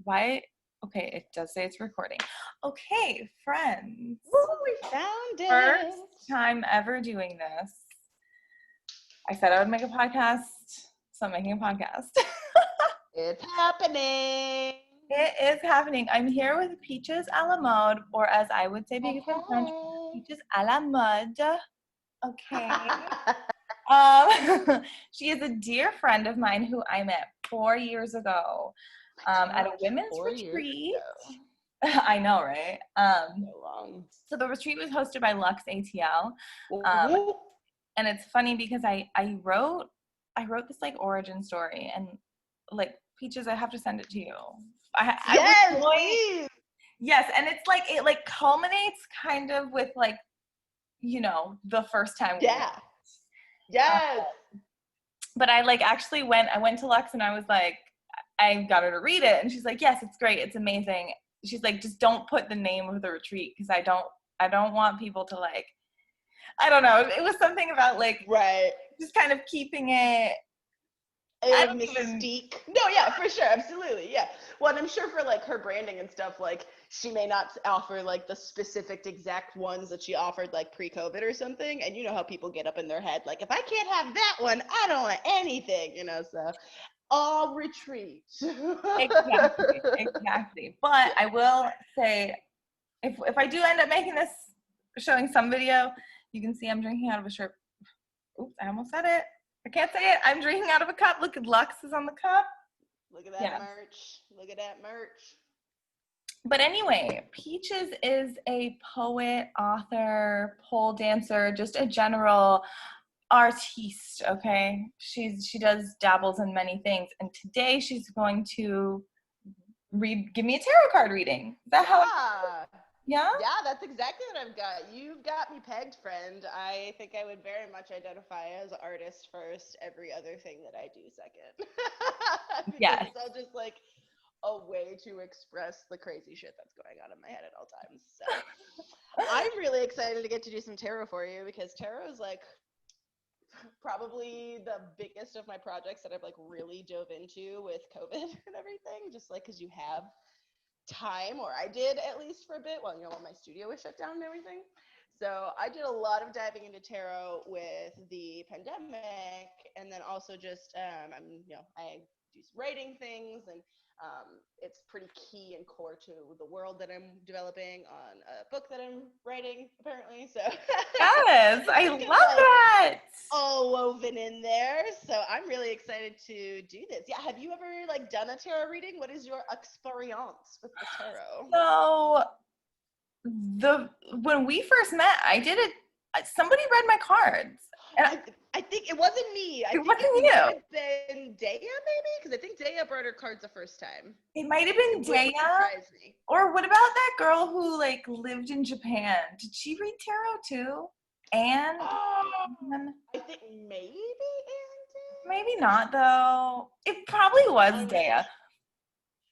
Why? Okay, it does say it's recording. Okay, friends. Woo, we found it. First time ever doing this. I said I would make a podcast, so I'm making a podcast. It's happening. It is happening. I'm here with Peaches a la mode, or as I would say because I'm French, Peaches a la mode. Okay. She is a dear friend of mine who I met 4 years ago at a women's retreat. I know, right? So long. So the retreat was hosted by Lux ATL. And it's funny because I wrote this like origin story, and like Peaches, I have to send it to you. Yes, please. Yes, and it's like it like culminates kind of with like, you know, the first time. Yeah. Yes. But I like actually went to Lux and I was like, I got her to read it, and she's like, yes, it's great, it's amazing. She's like, just don't put the name of the retreat because I don't want people to like, I don't know. It was something about like, right, just kind of keeping it. Mystique. No, yeah, for sure, absolutely, yeah. Well, and I'm sure for like her branding and stuff, like she may not offer like the specific exact ones that she offered like pre-COVID or something. And you know how people get up in their head, like if I can't have that one, I don't want anything, you know. So all retreat. Exactly. But I will say, if I do end up making this, showing some video, you can see I'm drinking out of a shirt. Oops, I almost said it. I can't say it. I'm drinking out of a cup. Look at Lux is on the cup. Look at that merch. Look at that merch. But anyway, Peaches is a poet, author, pole dancer, just a general artiste, okay? She does dabbles in many things, and today she's going to give me a tarot card reading. Is that how? Yeah? Yeah, that's exactly what I've got. You've got me pegged, friend. I think I would very much identify as artist first, every other thing that I do second. Because it's all just like a way to express the crazy shit that's going on in my head at all times. So I'm really excited to get to do some tarot for you, because tarot is like probably the biggest of my projects that I've like really dove into with COVID and everything, just like because you have time, or I did at least for a bit, while my studio was shut down and everything. So I did a lot of diving into tarot with the pandemic, and then also just I do writing things, and it's pretty key and core to the world that I'm developing on a book that I'm writing, apparently. So yes, I love that. All woven in there. So I'm really excited to do this. Yeah, have you ever like done a tarot reading? What is your experience with the tarot? So when we first met, I did it. Somebody read my cards. And I think it wasn't me. It wasn't you. Might have been Daya, maybe, because I think Daya brought her cards the first time. It might have been Daya. Or what about that girl who like lived in Japan? Did she read tarot too? And I think maybe Anne did. Maybe not though. It probably was Daya.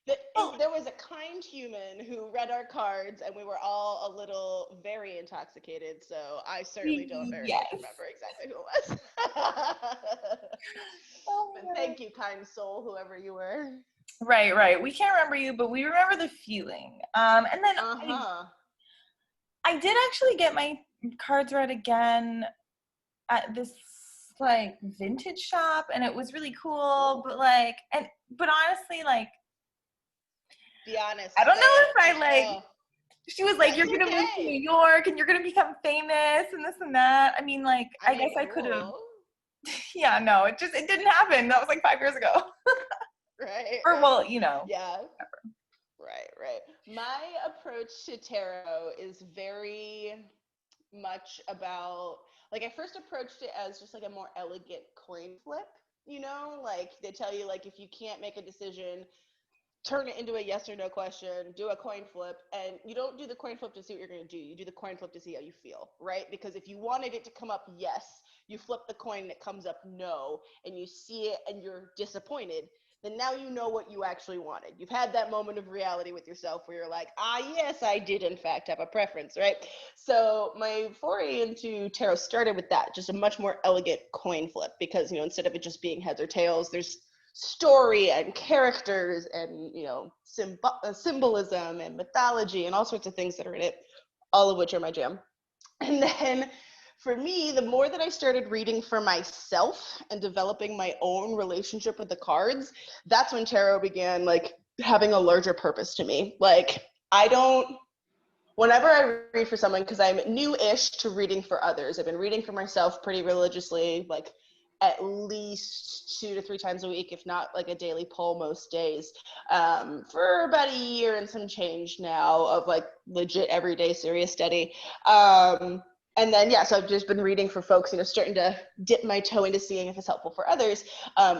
There was a kind human who read our cards, and we were all a little very intoxicated, so I certainly don't very much remember exactly who it was. But thank you, kind soul, whoever you were. Right. We can't remember you, but we remember the feeling. And then I did actually get my cards read again at this like vintage shop, and it was really cool, but honestly, like, be honest. I don't know if I like. She was like, "You're gonna move to New York, and you're gonna become famous, and this and that." I mean, like, I guess I could have. Yeah, no, it didn't happen. That was like 5 years ago. Right. Or well, you know. Yeah. Right. My approach to tarot is very much about, like, I first approached it as just like a more elegant coin flip, like they tell you, like, if you can't make a decision, turn it into a yes or no question, do a coin flip, and you don't do the coin flip to see what you're going to do. You do the coin flip to see how you feel, right? Because if you wanted it to come up yes, you flip the coin and it comes up no, and you see it and you're disappointed, then now you know what you actually wanted. You've had that moment of reality with yourself where you're like, yes, I did in fact have a preference, right? So my foray into tarot started with that, just a much more elegant coin flip, because, instead of it just being heads or tails, there's story and characters and, symbolism and mythology and all sorts of things that are in it, all of which are my jam. And then for me, the more that I started reading for myself and developing my own relationship with the cards, that's when tarot began like having a larger purpose to me. Like whenever I read for someone, because I'm new-ish to reading for others, I've been reading for myself pretty religiously, like at least 2 to 3 times a week, if not like a daily pull most days, for about a year and some change now of like legit everyday serious study. And then, so I've just been reading for folks, starting to dip my toe into seeing if it's helpful for others.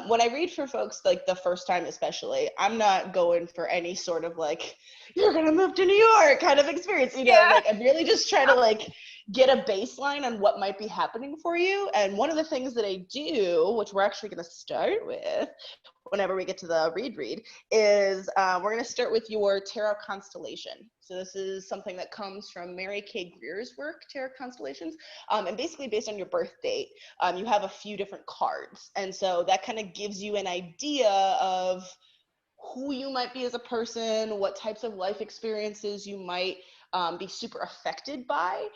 When I read for folks, like the first time especially, I'm not going for any sort of like, you're going to move to New York kind of experience, like I'm really just trying to like get a baseline on what might be happening for you. And one of the things that I do, which we're actually going to start with whenever we get to the read, is we're going to start with your tarot constellation. So this is something that comes from Mary Kay Greer's work, Tarot Constellations. And basically based on your birth date, you have a few different cards. And so that kind of gives you an idea of who you might be as a person, what types of life experiences you might be super affected by,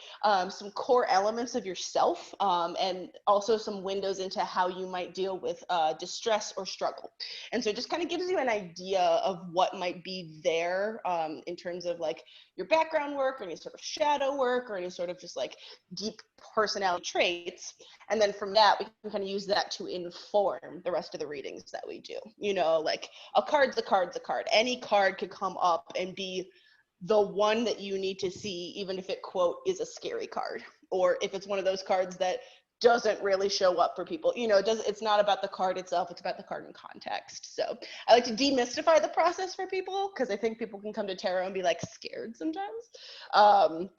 some core elements of yourself, and also some windows into how you might deal with distress or struggle. And so it just kind of gives you an idea of what might be there in terms of like your background work or any sort of shadow work or any sort of just like deep personality traits. And then from that, we can kind of use that to inform the rest of the readings that we do. Like a card's a card's a card. Any card could come up and be the one that you need to see, even if it, quote, is a scary card, or if it's one of those cards that doesn't really show up for people. It's not about the card itself, it's about the card in context. So I like to demystify the process for people, because I think people can come to tarot and be like scared sometimes.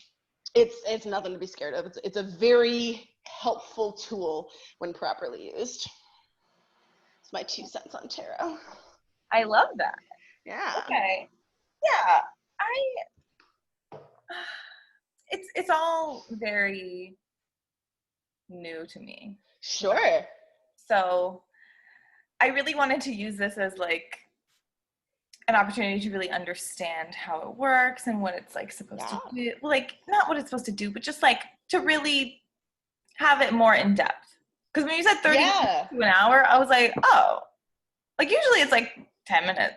It's nothing to be scared of. It's a very helpful tool when properly used. It's my 2 cents on tarot. I love that. Yeah. Okay. Yeah. It's all very new to me. Sure. So I really wanted to use this as like an opportunity to really understand how it works and what it's like supposed to do. Like not what it's supposed to do, but just like to really have it more in depth. Because when you said 30 minutes to an hour, I was like, oh, like usually it's like 10 minutes.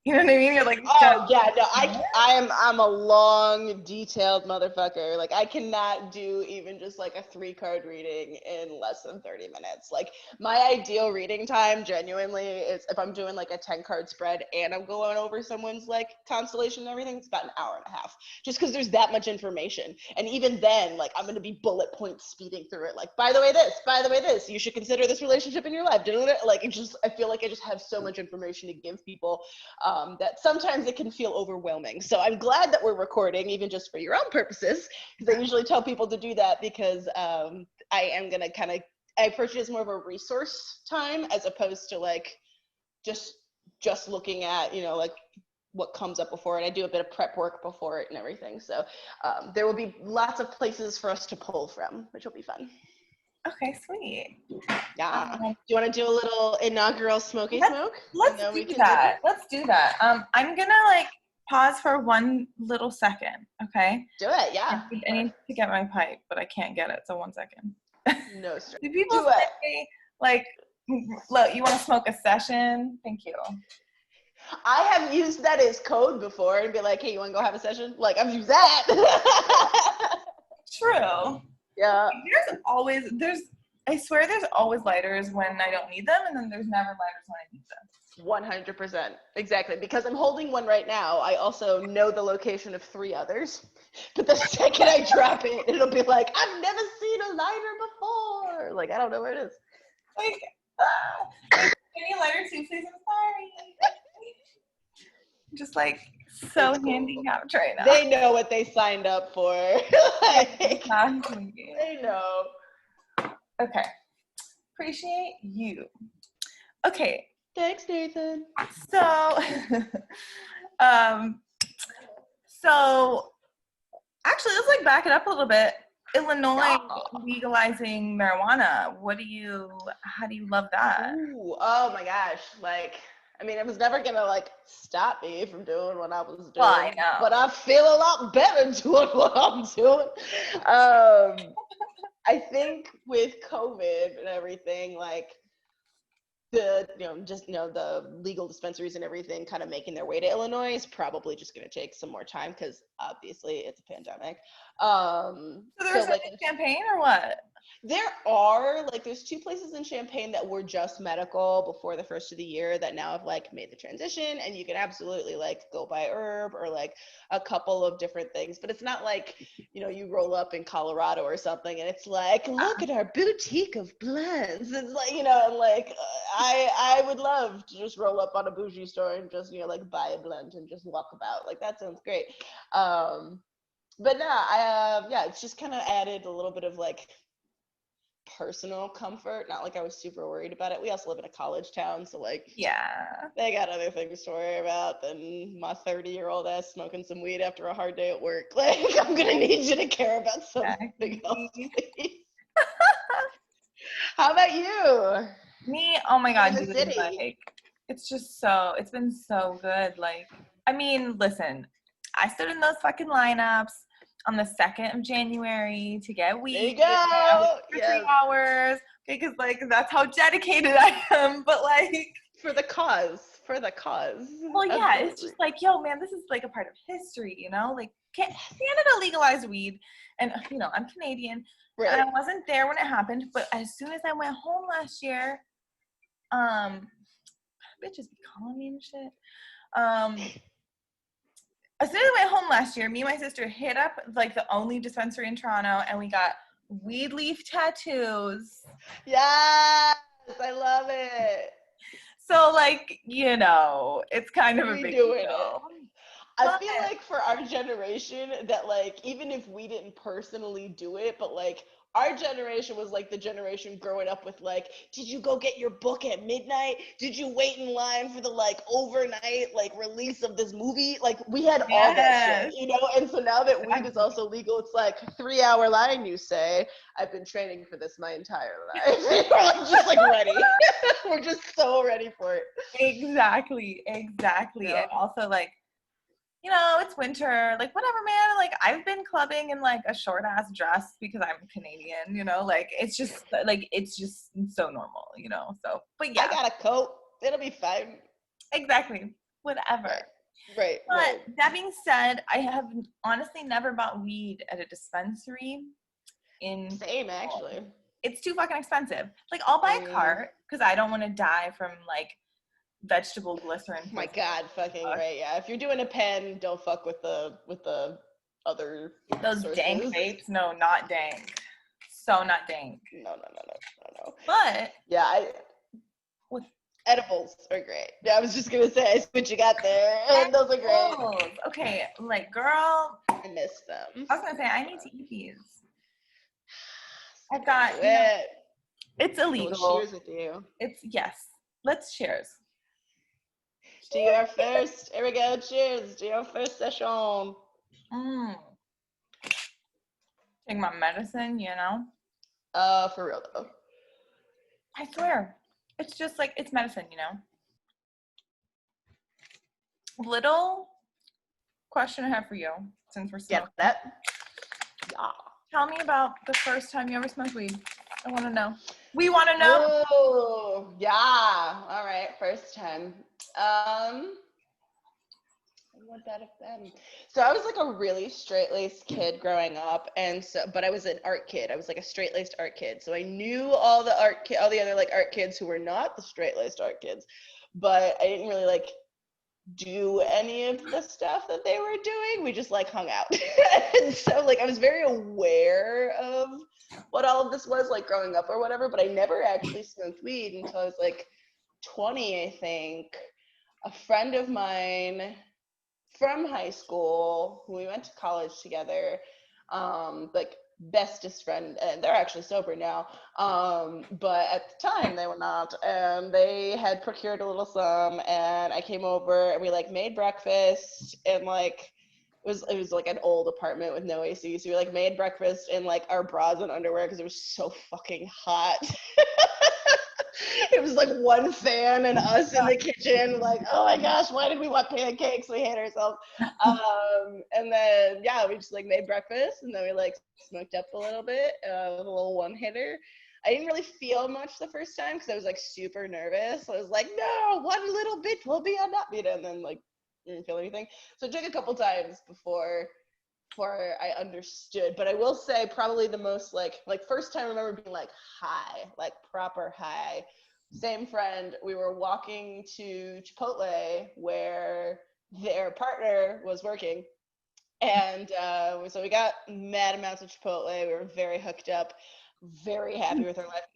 You know what I mean? You're like, oh yeah, no, I'm a long, detailed motherfucker. Like I cannot do even just like a 3-card reading in less than 30 minutes. Like my ideal reading time genuinely is if I'm doing like a 10-card spread and I'm going over someone's like constellation and everything, it's about an hour and a half. Just because there's that much information. And even then, like I'm gonna be bullet points speeding through it. Like, by the way, this, you should consider this relationship in your life. Like I feel like I just have so much information to give people. That sometimes it can feel overwhelming. So I'm glad that we're recording, even just for your own purposes, because I usually tell people to do that because I am going to I approach it as more of a resource time as opposed to like just looking at, like what comes up before it. I do a bit of prep work before it and everything. So there will be lots of places for us to pull from, which will be fun. Okay, sweet. Yeah. Do you want to do a little inaugural smoky smoke? Let's do that. Let's do that. I'm gonna like pause for 1 little second. Okay. Do it. Yeah. I need to get my pipe, but I can't get it. So 1 second. No stress. Do people say like, look, you want to smoke a session? Thank you. I have used that as code before and be like, hey, you want to go have a session? Like I've used that. True. Yeah. I swear there's always lighters when I don't need them, and then there's never lighters when I need them. 100%. Exactly. Because I'm holding one right now, I also know the location of 3 others. But the second I drop it, it'll be like, I've never seen a lighter before. Like, I don't know where it is. Like, any lighter too, please? I'm sorry. Just like so handicapped right now. They know what they signed up for. Like, they know. Okay. Appreciate you. Okay. Thanks, Nathan. So, so actually, let's like back it up a little bit. Illinois Yeah. legalizing marijuana. How do you love that? Ooh, oh my gosh. Like, I mean, it was never gonna like stop me from doing what I was Well, I doing, but know. I feel a lot better doing what I'm doing. I think with COVID and everything, like the legal dispensaries and everything kind of making their way to Illinois is probably just going to take some more time because obviously it's a pandemic. So there's So some like in Champagne or what? there's two places in Champaign that were just medical before the first of the year that now have like made the transition, and you can absolutely like go buy herb or like a couple of different things, but it's not like you roll up in Colorado or something and it's like, look at our boutique of blends. It's like, and like I would love to just roll up on a bougie store and just like buy a blend and just walk about. Like that sounds great. But no, yeah, it's just kind of added a little bit of like personal comfort. Not like I was super worried about it. We also live in a college town, so like Yeah. they got other things to worry about than my 30-year-old ass smoking some weed after a hard day at work. Like, I'm gonna need you to care about something else, Exactly. please. How about you? Me, oh my Being in God, the dude, city. like, it's been so good. Like, I mean, listen, I stood in those fucking lineups on the 2nd of January to get There you weed. I was go. for Yes. 3 hours because, like, that's how dedicated I am. But, like, For the cause. For the cause. well, yeah, it's Absolutely. just like, yo, man, this is like a part of history, you know? Like, Canada legalized weed, and, I'm Canadian, and I Right. wasn't there when it happened, but as soon as I went home last year, bitches be calling me and shit. As soon as I went home last year, me and my sister hit up like the only dispensary in Toronto, and we got weed leaf tattoos. Yes. I love it. So like, it's kind of a We big doing it. deal. I But feel like for our generation that like even if we didn't personally do it, but like our generation was like the generation growing up with like, did you go get your book at midnight? Did you wait in line for the like overnight like release of this movie? Like we had all that shit, yes, And so now that weed is exactly. also legal, it's like 3 hour line, you say. I've been training for this my entire life. We're like just like ready. We're just so ready for it. Exactly. Yeah. And also like, it's winter, like whatever, man. Like I've been clubbing in like a short ass dress because I'm Canadian, like it's just so normal, So, but I yeah, got a coat. It'll be fine. exactly. Whatever. Right. Right. But Right. that being said, I have honestly never bought weed at a dispensary in Same actually. it's too fucking expensive. Like I'll buy a Mm, cart because I don't want to die from like vegetable glycerin my for God, fucking right. Yeah. If you're doing a pen, don't fuck with the other those dank sources. vapes. No, not dank. So not dank. No, no, no, no, no, no. But Yeah, with edibles are great. Yeah, I was just gonna say, I see what you got there, and those are great. edibles. Okay, like girl, I miss them. I was gonna say I So need to eat these. I'm I've gonna do got, it. it's I will illegal. cheers with you. It's yes. Let's cheers. To your first. Here we go. Cheers to your first session. Mm. Take my medicine. For real though. I swear. It's just like it's medicine. Little question I have for you since we're Get smoking. that? Yeah. Tell me about the first time you ever smoked weed. I want to know. We want to know. Oh, yeah. All right. First time. What would that have been? So I was like a really straight-laced kid growing up, but I was an art kid. I was like a straight-laced art kid. So I knew all the other like art kids who were not the straight-laced art kids, but I didn't really like do any of the stuff that they were doing. We just like hung out. And so like I was very aware of what all of this was like growing up or whatever, but I never actually smoked weed until I was like 20, I think. A friend of mine from high school who we went to college together, like bestest friend, and they're actually sober now, but at the time they were not, and they had procured a little some, and I came over and we like made breakfast and like it was like an old apartment with no AC. So we like made breakfast in like our bras and underwear because it was so fucking hot. It was like one fan and us in the kitchen, like, oh my gosh, why did we want pancakes? We hate ourselves. And then yeah, we just like made breakfast and then we like smoked up a little bit with a little one hitter. I didn't really feel much the first time because I was like super nervous. I was like, no, one little bit will be enough, and then like didn't feel anything. So it took a couple times before I understood. But I will say probably the most like first time I remember being like high, like proper high. Same friend, we were walking to Chipotle where their partner was working. And so we got mad amounts of Chipotle. We were very hooked up, very happy with our life.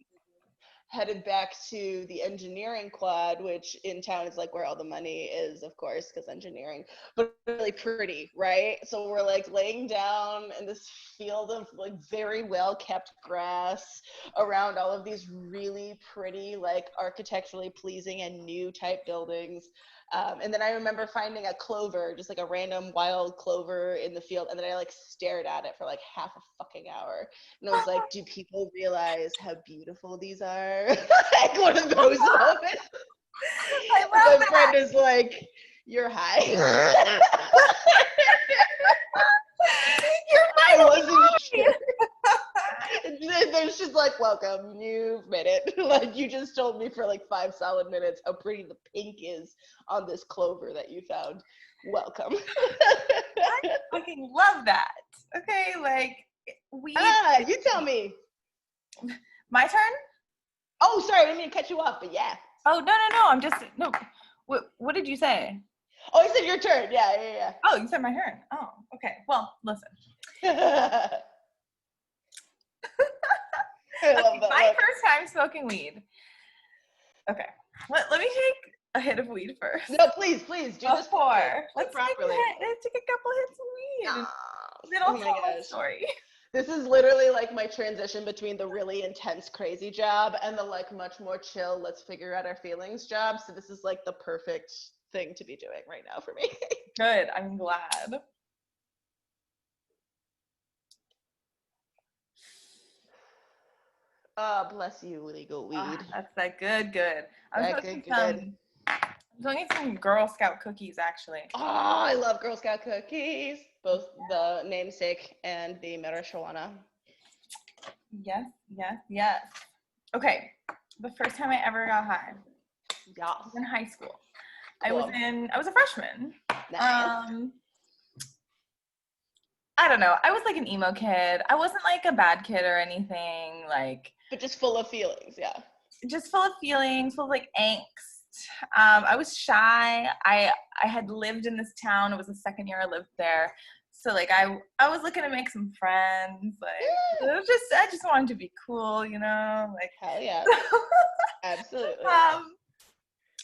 Headed back to the engineering quad, which in town is like where all the money is, of course, because engineering, but really pretty, right? So we're like laying down in this field of like very well kept grass around all of these really pretty, like architecturally pleasing and new type buildings. And then I remember finding a clover, just like a random wild clover in the field. And then I like stared at it for like half a fucking hour. And I was like, do people realize how beautiful these are? Like one of those moments. I love My friend is like, you're high. You're I finally wasn't high. sure. Then she's like, welcome, you've made it. Like, you just told me for like 5 solid minutes how pretty the pink is on this clover that you found. Welcome. I fucking love that. Okay, like You tell me. My turn? Oh, sorry, I didn't mean to cut you off, but yeah. Oh, no. I'm just, no. What did you say? Oh, I said your turn. Yeah. Oh, you said my turn. Oh, okay. Well, listen. I love that. My first time smoking weed. Okay. Let me take a hit of weed first. No, please, do this properly. Let's take a couple hits of weed. Then I'll tell my story. This is literally like my transition between the really intense, crazy job and the like much more chill, let's figure out our feelings job. So this is like the perfect thing to be doing right now for me. Good. I'm glad. Oh, bless you, legal weed. That's that good. I'm good. smoking some Girl Scout cookies, actually. Oh, I love Girl Scout cookies. Both the namesake and the marijuana. Yes. Okay. The first time I ever got high. Yes. I was in high school. Cool. I was a freshman. Nice. I don't know. I was like an emo kid. I wasn't like a bad kid or anything, like. But just full of feelings, yeah. Just full of feelings, full of like angst. I was shy. I had lived in this town. It was the second year I lived there. So like I was looking to make some friends. Like I just wanted to be cool, you know? Like hell yeah. Absolutely.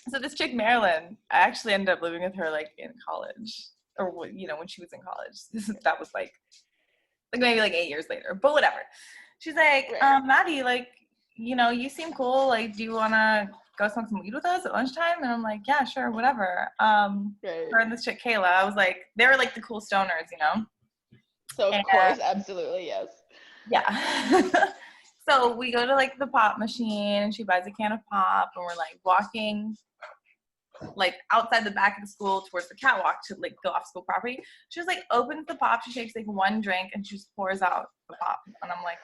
So this chick Marilyn, I actually ended up living with her like in college. Or you know, when she was in college. That was like maybe like 8 years later. But whatever. She's like, right. Maddie, like, you know, you seem cool. Like, do you wanna go smoke some weed with us at lunchtime? And I'm like, yeah, sure, whatever. Right. Her and this chick Kayla, I was like, they were like the cool stoners, you know? So of course, absolutely, yes. Yeah. So we go to like the pop machine and she buys a can of pop and we're like walking like outside the back of the school towards the catwalk to like go off school property. She just like opens the pop, she takes like one drink and she just pours out the pop. And I'm like,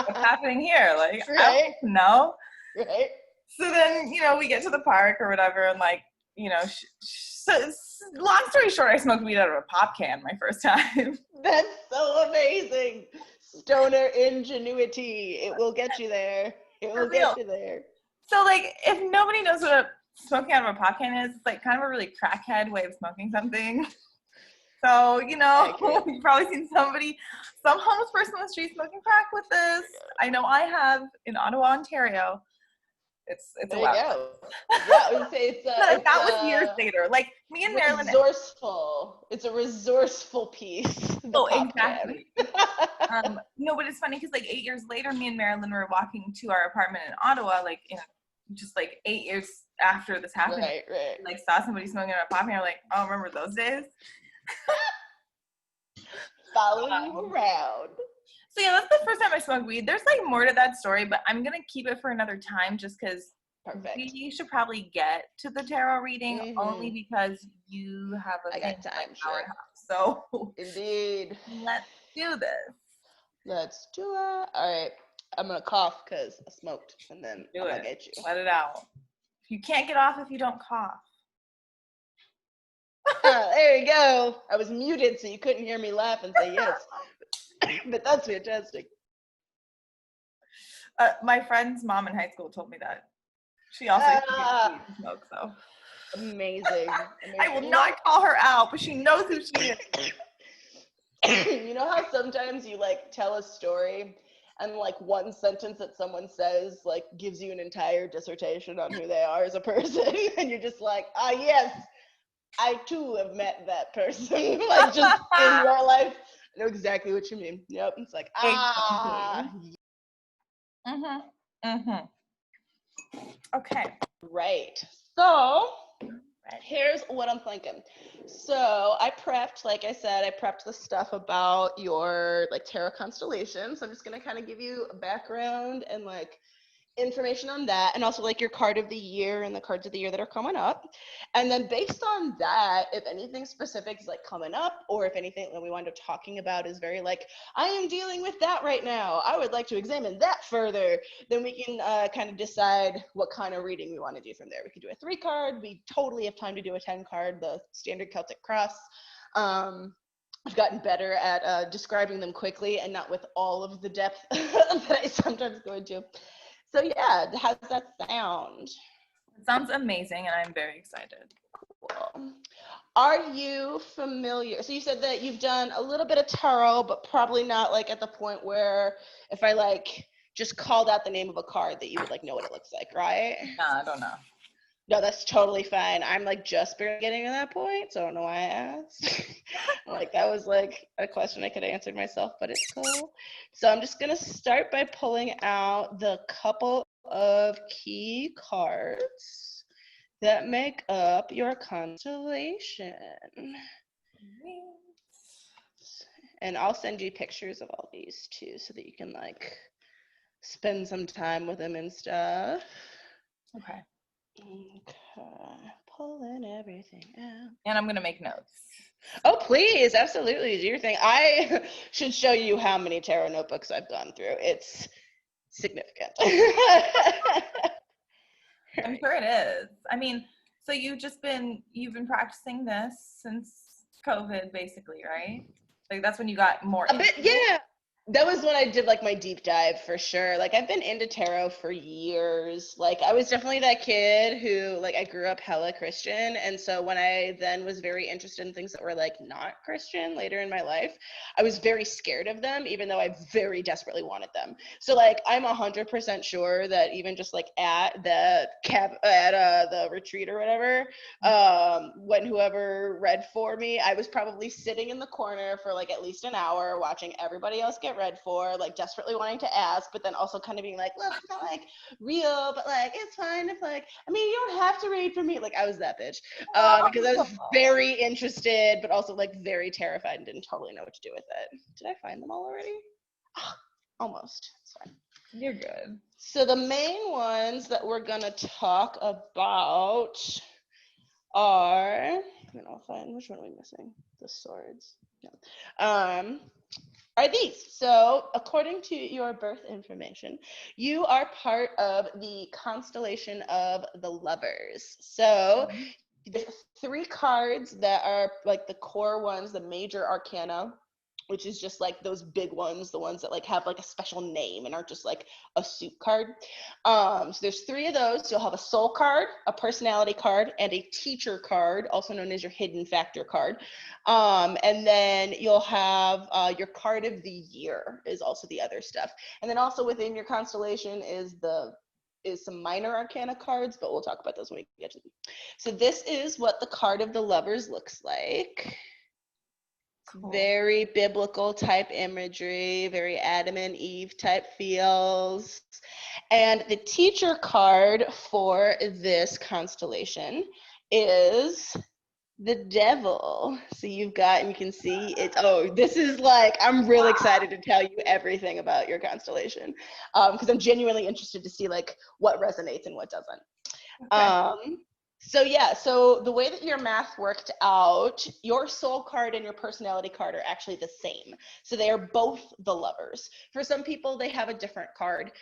what's happening here? Like, right. I don't know. Right. So then, you know, we get to the park or whatever and like, you know, so long story short, I smoked weed out of a pop can my first time. That's so amazing. Stoner ingenuity. It will get you there. It will get you there. So like, if nobody knows what smoking out of a pop can is, it's like kind of a really crackhead way of smoking something. So, you know, you've probably seen some homeless person on the street smoking crack with this. I know I have in Ottawa, Ontario. It's there a while. You go. Yeah, I would say that was years later. Like me and Marilyn. Resourceful. It's a resourceful piece. Oh, exactly. No, but it's funny because like 8 years later, me and Marilyn were walking to our apartment in Ottawa, like just like 8 years after this happened. Right. Like saw somebody smoking out of a pop can. We're like, oh, remember those days? following you around. So yeah, that's the first time I smoked weed. There's like more to that story, but I'm gonna keep it for another time just because Perfect. we should probably get to the tarot reading only Mm-hmm. because you have a I thing got in time, like an hour sure. and a half. So Indeed. let's do this. Let's do it. All right. I'm going to cough because I smoked, and then Do I'm going it. to get you. Let it out. You can't get off if you don't cough. There you go. I was muted so you couldn't hear me laugh and say yes. But that's fantastic. My friend's mom in high school told me that. She also used to get weed and smoke, so. Amazing. I will not call her out, but she knows who she is. You know how sometimes you like tell a story and like one sentence that someone says like gives you an entire dissertation on who they are as a person and you're just like, ah, yes, I too have met that person. Like just in your life. I know exactly what you mean. Yep. It's like, Okay. Right. So here's what I'm thinking. So I prepped, like I said, I prepped the stuff about your like tarot constellation. So I'm just gonna kind of give you a background and like information on that, and also like your card of the year and the cards of the year that are coming up. And then based on that, if anything specific is like coming up, or if anything that we wind up talking about is very like, I am dealing with that right now, I would like to examine that further, then we can kind of decide what kind of reading we want to do from there. We could do a 3-card. We totally have time to do a 10-card, the standard Celtic Cross. I've gotten better at describing them quickly and not with all of the depth that I sometimes go into. So yeah, how's that sound? It sounds amazing, and I'm very excited. Cool. Are you familiar? So you said that you've done a little bit of tarot, but probably not like at the point where if I like just called out the name of a card that you would like know what it looks like, right? Nah, I don't know. No, that's totally fine. I'm like just barely getting to that point, so I don't know why I asked. Like that was like a question I could have answered myself, but it's cool. So I'm just gonna start by pulling out the couple of key cards that make up your constellation. And I'll send you pictures of all these too so that you can like spend some time with them and stuff. Okay. Okay, pulling everything out. And I'm gonna make notes. Oh, please, absolutely, do your thing. I should show you how many tarot notebooks I've gone through. It's significant. I'm sure it is. I mean, so you've been practicing this since COVID, basically, right? Like that's when you got more A bit, yeah. That was when I did like my deep dive for sure. Like I've been into tarot for years. Like I was definitely that kid who like I grew up hella Christian, and so when I then was very interested in things that were like not Christian later in my life, I was very scared of them even though I very desperately wanted them. So like I'm 100% sure that even just like at the the retreat or whatever, when whoever read for me, I was probably sitting in the corner for like at least an hour watching everybody else get read for, like desperately wanting to ask, but then also kind of being like, look, it's not like real, but like it's fine if like, I mean, you don't have to read for me. Like I was that bitch because I was very interested, but also like very terrified and didn't totally know what to do with it. Did I find them all already? Oh, almost. It's fine. You're good. So the main ones that we're gonna talk about are, and I'll find, which one are we missing? The swords. No. Are these. So according to your birth information, you are part of the constellation of the lovers. So there's 3 cards that are like the core ones, the major arcana, which is just like those big ones, the ones that like have like a special name and aren't just like a suit card. So there's 3 of those. You'll have a soul card, a personality card, and a teacher card, also known as your hidden factor card. And then you'll have your card of the year is also the other stuff. And then also within your constellation is some minor arcana cards, but we'll talk about those when we get to them. So this is what the card of the lovers looks like. Cool. Very biblical type imagery, very Adam and Eve type feels. And the teacher card for this constellation is the devil. So you've got, and you can see it. Oh, this is like, I'm really excited to tell you everything about your constellation, because I'm genuinely interested to see like what resonates and what doesn't. Okay. So yeah, so the way that your math worked out, your soul card and your personality card are actually the same. So they are both the lovers. For some people, they have a different card.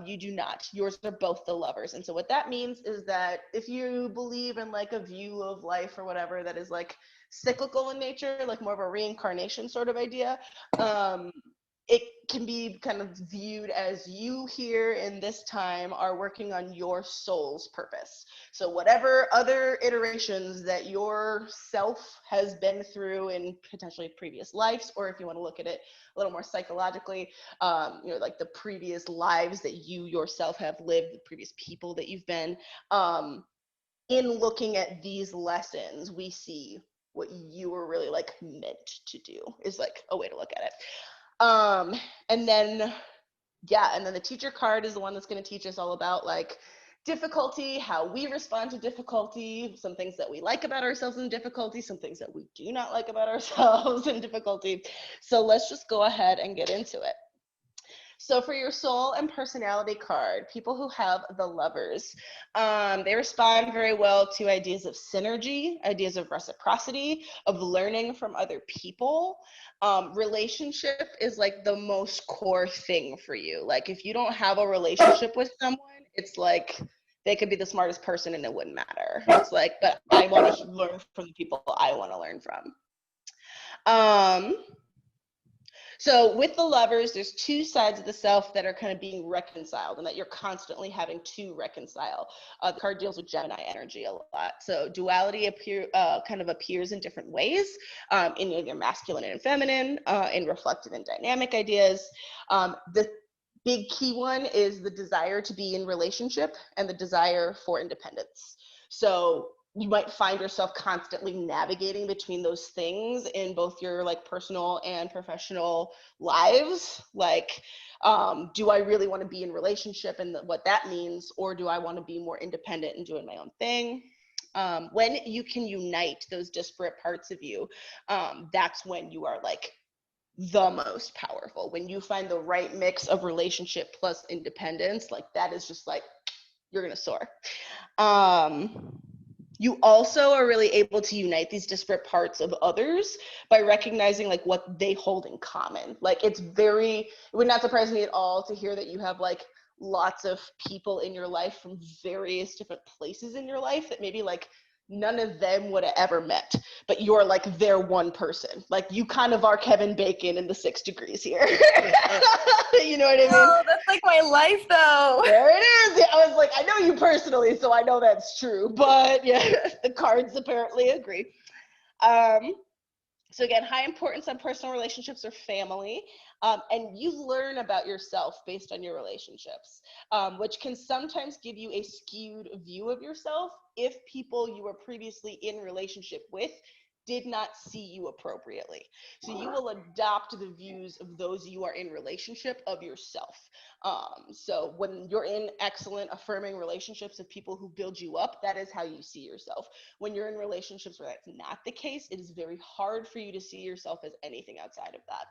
You do not. Yours are both the lovers. And so what that means is that if you believe in like a view of life or whatever that is like cyclical in nature, like more of a reincarnation sort of idea, it can be kind of viewed as you here in this time are working on your soul's purpose. So whatever other iterations that your self has been through in potentially previous lives, or if you want to look at it a little more psychologically, like the previous lives that you yourself have lived, the previous people that you've been, in looking at these lessons, we see what you were really like meant to do is like a way to look at it. And then, yeah, and then the teacher card is the one that's going to teach us all about like difficulty, how we respond to difficulty, some things that we like about ourselves in difficulty, some things that we do not like about ourselves in difficulty. So let's just go ahead and get into it. So for your soul and personality card, people who have the lovers, they respond very well to ideas of synergy, ideas of reciprocity, of learning from other people. Relationship is like the most core thing for you. Like if you don't have a relationship with someone, it's like they could be the smartest person and it wouldn't matter. It's like, but I want to learn from the people I want to learn from. Um, So with the lovers, there's two sides of the self that are kind of being reconciled and that you're constantly having to reconcile. The card deals with Gemini energy a lot. So duality kind of appears in different ways, in either masculine and feminine, in reflective and dynamic ideas. The big key one is the desire to be in relationship and the desire for independence. So you might find yourself constantly navigating between those things in both your like personal and professional lives. Like, do I really want to be in relationship and what that means, or do I want to be more independent and doing my own thing? When you can unite those disparate parts of you, that's when you are like the most powerful. When you find the right mix of relationship plus independence, like that is just like you're gonna soar. You also are really able to unite these disparate parts of others by recognizing like what they hold in common. Like it would not surprise me at all to hear that you have like lots of people in your life from various different places in your life that maybe like none of them would have ever met, but you're like their one person. Like you kind of are Kevin Bacon in the 6 degrees here. You know what I mean? Oh, that's like my life though. There it is. Yeah, I was like, I know you personally, so I know that's true. But yeah, the cards apparently agree. Um, so again, high importance on personal relationships or family. And you learn about yourself based on your relationships, which can sometimes give you a skewed view of yourself if people you were previously in relationship with did not see you appropriately. So you will adopt the views of those you are in relationship of yourself. So when you're in excellent, affirming relationships of people who build you up, that is how you see yourself. When you're in relationships where that's not the case, it is very hard for you to see yourself as anything outside of that.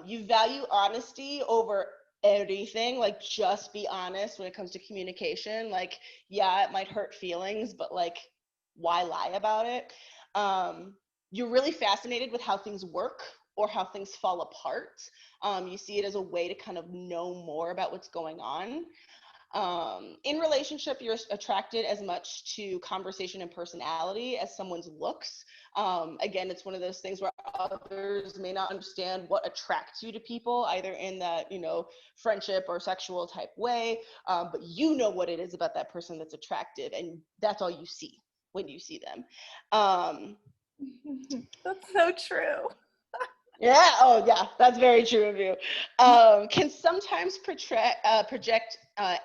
You value honesty over anything. Like just be honest when it comes to communication. Like, yeah, it might hurt feelings, but like, why lie about it? You're really fascinated with how things work or how things fall apart. You see it as a way to kind of know more about what's going on. In relationship, you're attracted as much to conversation and personality as someone's looks. Again, it's one of those things where others may not understand what attracts you to people, either in that, friendship or sexual type way, but you know what it is about that person that's attractive, and that's all you see when you see them. That's so true. Yeah. Oh, yeah. That's very true of you. Can sometimes project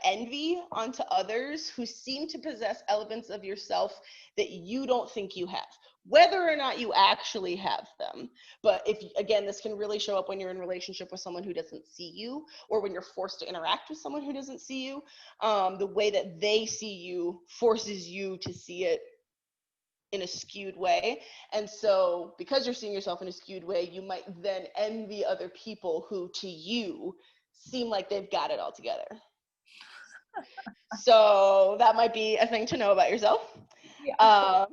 envy onto others who seem to possess elements of yourself that you don't think you have, whether or not you actually have them. But again, this can really show up when you're in relationship with someone who doesn't see you, or when you're forced to interact with someone who doesn't see you. The way that they see you forces you to see it in a skewed way. And so because you're seeing yourself in a skewed way, you might then envy other people who to you seem like they've got it all together. So that might be a thing to know about yourself. Yeah. Um,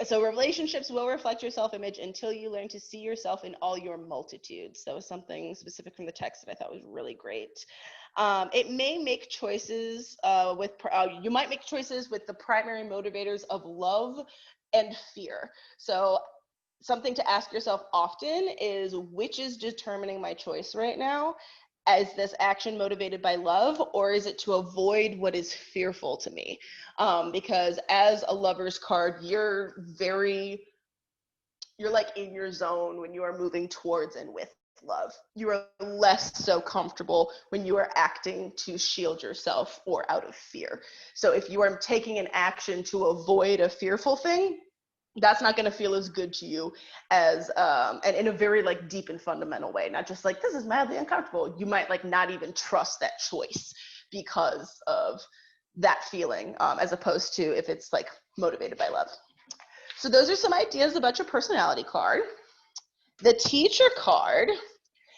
so relationships will reflect your self-image until you learn to see yourself in all your multitudes. That was something specific from the text that I thought was really great. It may make choices you might make choices with the primary motivators of love and fear. So something to ask yourself often is, which is determining my choice right now? Is this action motivated by love, or is it to avoid what is fearful to me? Because as a lover's card, you're like in your zone when you are moving towards and with love. You are less so comfortable when you are acting to shield yourself or out of fear. So if you are taking an action to avoid a fearful thing, that's not going to feel as good to you as and in a very like deep and fundamental way, not just like this is madly uncomfortable. You might like not even trust that choice because of that feeling, as opposed to if it's like motivated by love. So those are some ideas about your personality card. The teacher card,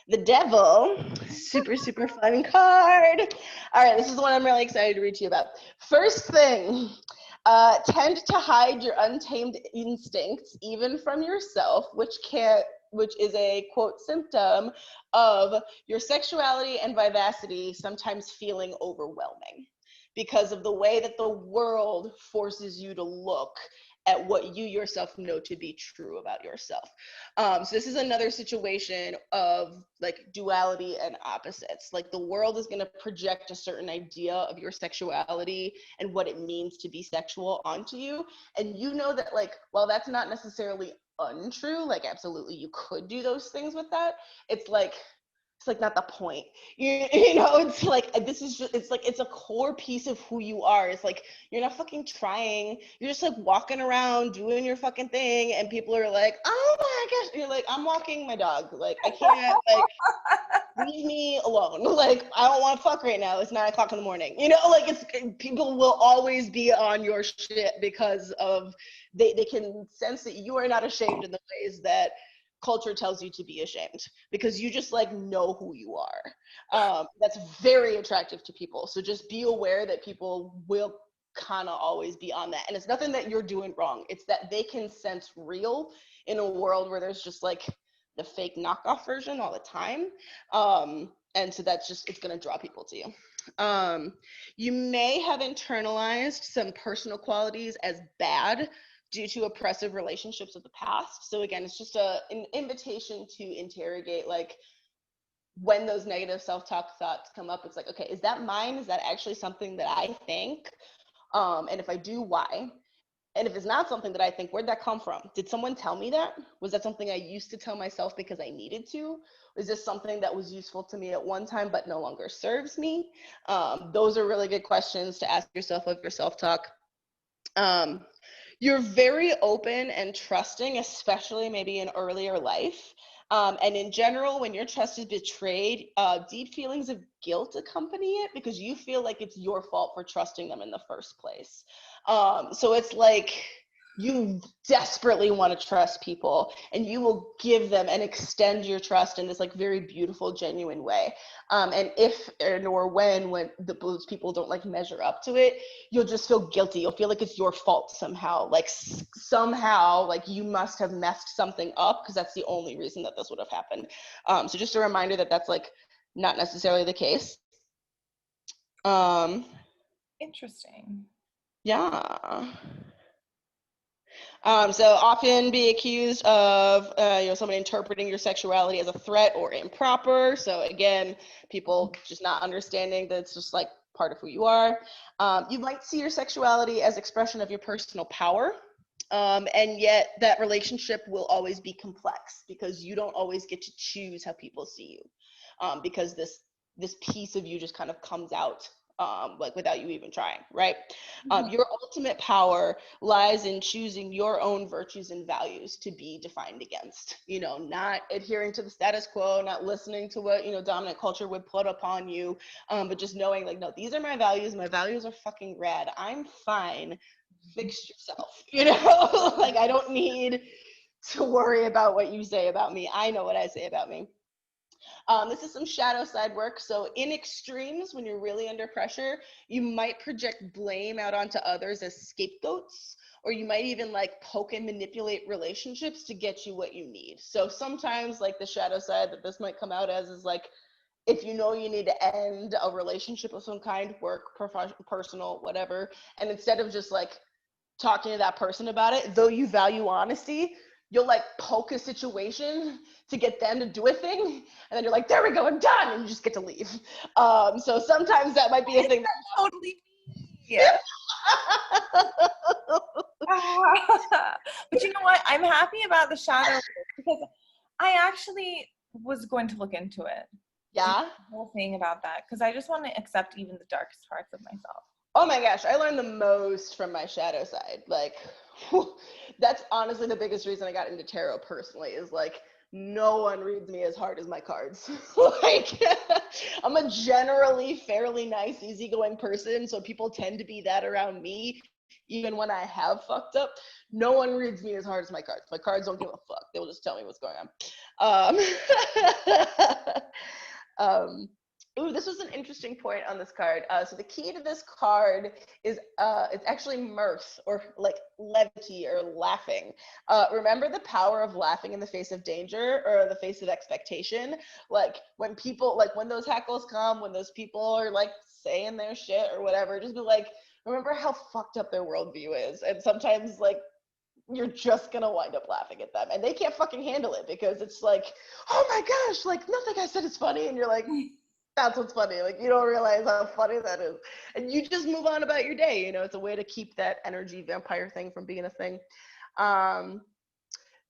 the devil, super, super fun card. All right, this is the one I'm really excited to read to you about. First thing, tend to hide your untamed instincts, even from yourself, which is a quote symptom of your sexuality and vivacity sometimes feeling overwhelming because of the way that the world forces you to look at what you yourself know to be true about yourself. So this is another situation of like duality and opposites. Like the world is going to project a certain idea of your sexuality and what it means to be sexual onto you. And you know that like, while that's not necessarily untrue, like absolutely you could do those things with that, it's like not the point. You know, it's like this is just, it's like it's a core piece of who you are. It's like you're not fucking trying. You're just like walking around doing your fucking thing, and people are like, "Oh my gosh!" You're like, "I'm walking my dog. Like I can't like leave me alone. Like I don't want to fuck right now. It's 9:00 in the morning." You know, like it's people will always be on your shit because of they can sense that you are not ashamed in the ways that culture tells you to be ashamed, because you just like know who you are. That's very attractive to people. So just be aware that people will kind of always be on that, and it's nothing that you're doing wrong. It's that they can sense real in a world where there's just like the fake knockoff version all the time. And so that's just, it's going to draw people to you. You may have internalized some personal qualities as bad due to oppressive relationships of the past. So again, it's just an invitation to interrogate, like, when those negative self-talk thoughts come up, it's like, okay, is that mine? Is that actually something that I think? And if I do, why? And if it's not something that I think, where'd that come from? Did someone tell me that? Was that something I used to tell myself because I needed to? Is this something that was useful to me at one time but no longer serves me? Those are really good questions to ask yourself of your self-talk. You're very open and trusting, especially maybe in earlier life. And in general, when your trust is betrayed, deep feelings of guilt accompany it because you feel like it's your fault for trusting them in the first place. So it's like you desperately want to trust people, and you will give them and extend your trust in this like very beautiful, genuine way. And if or when those people don't like measure up to it, you'll just feel guilty. You'll feel like it's your fault somehow. Like somehow, like you must have messed something up because that's the only reason that this would have happened. So just a reminder that that's like not necessarily the case. Interesting. Yeah. So often be accused of, somebody interpreting your sexuality as a threat or improper. So again, people just not understanding that it's just like part of who you are. You might see your sexuality as expression of your personal power. And yet that relationship will always be complex because you don't always get to choose how people see you. Because this piece of you just kind of comes out like without you even trying, right? Your ultimate power lies in choosing your own virtues and values to be defined against, you know, not adhering to the status quo, not listening to what, you know, dominant culture would put upon you, but just knowing like, no, these are my values. My values are fucking rad. I'm fine. Fix yourself, you know? Like, I don't need to worry about what you say about me. I know what I say about me. This is some shadow side work. So in extremes, when you're really under pressure, you might project blame out onto others as scapegoats, or you might even like poke and manipulate relationships to get you what you need. So sometimes like the shadow side that this might come out as is like, if you know you need to end a relationship of some kind, work, personal, whatever, and instead of just like talking to that person about it, though you value honesty, you'll like poke a situation to get them to do a thing, and then you're like, there we go, I'm done, and you just get to leave. So sometimes that might be a thing. Totally me. But you know what? I'm happy about the shadow because I actually was going to look into it. Yeah. The whole thing about that because I just want to accept even the darkest parts of myself. Oh my gosh, I learned the most from my shadow side. Like, that's honestly the biggest reason I got into tarot personally is like, no one reads me as hard as my cards. Like, I'm a generally fairly nice, easygoing person, so people tend to be that around me. Even when I have fucked up, no one reads me as hard as my cards. My cards don't give a fuck. They will just tell me what's going on. Um, Ooh, this was an interesting point on this card. So the key to this card is it's actually mirth or like levity or laughing. Remember the power of laughing in the face of danger or the face of expectation? Like when people, like when those heckles come, when those people are like saying their shit or whatever, just be like, remember how fucked up their worldview is. And sometimes like you're just gonna wind up laughing at them and they can't fucking handle it because it's like, oh my gosh, like nothing I said is funny. And you're like, that's what's funny. Like you don't realize how funny that is. And you just move on about your day. You know, it's a way to keep that energy vampire thing from being a thing.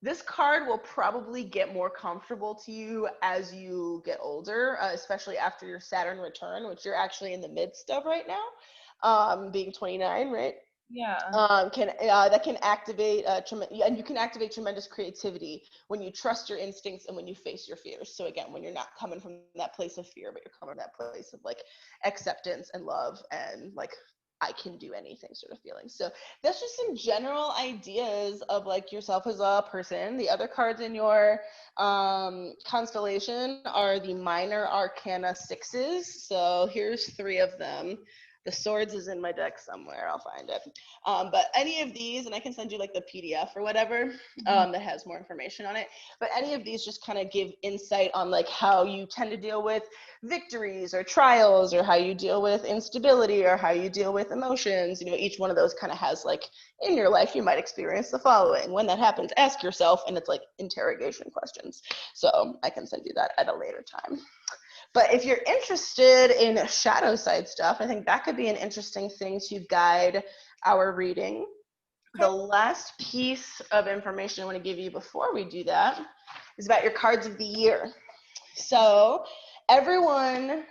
This card will probably get more comfortable to you as you get older, especially after your Saturn return, which you're actually in the midst of right now, being 29, right? Yeah. That can activate and you can activate tremendous creativity when you trust your instincts and when you face your fears. So again, when you're not coming from that place of fear, but you're coming from that place of like acceptance and love and like I can do anything sort of feeling. So that's just some general ideas of like yourself as a person. The other cards in your constellation are the minor arcana sixes. So here's 3 of them. The swords is in my deck somewhere. I'll find it. But any of these, and I can send you like the PDF or whatever that has more information on it. But any of these just kind of give insight on like how you tend to deal with victories or trials or how you deal with instability or how you deal with emotions. You know, each one of those kind of has like in your life, you might experience the following. When that happens, ask yourself, and it's like interrogation questions. So I can send you that at a later time. But if you're interested in shadow side stuff, I think that could be an interesting thing to guide our reading. Okay. The last piece of information I want to give you before we do that is about your cards of the year. So everyone,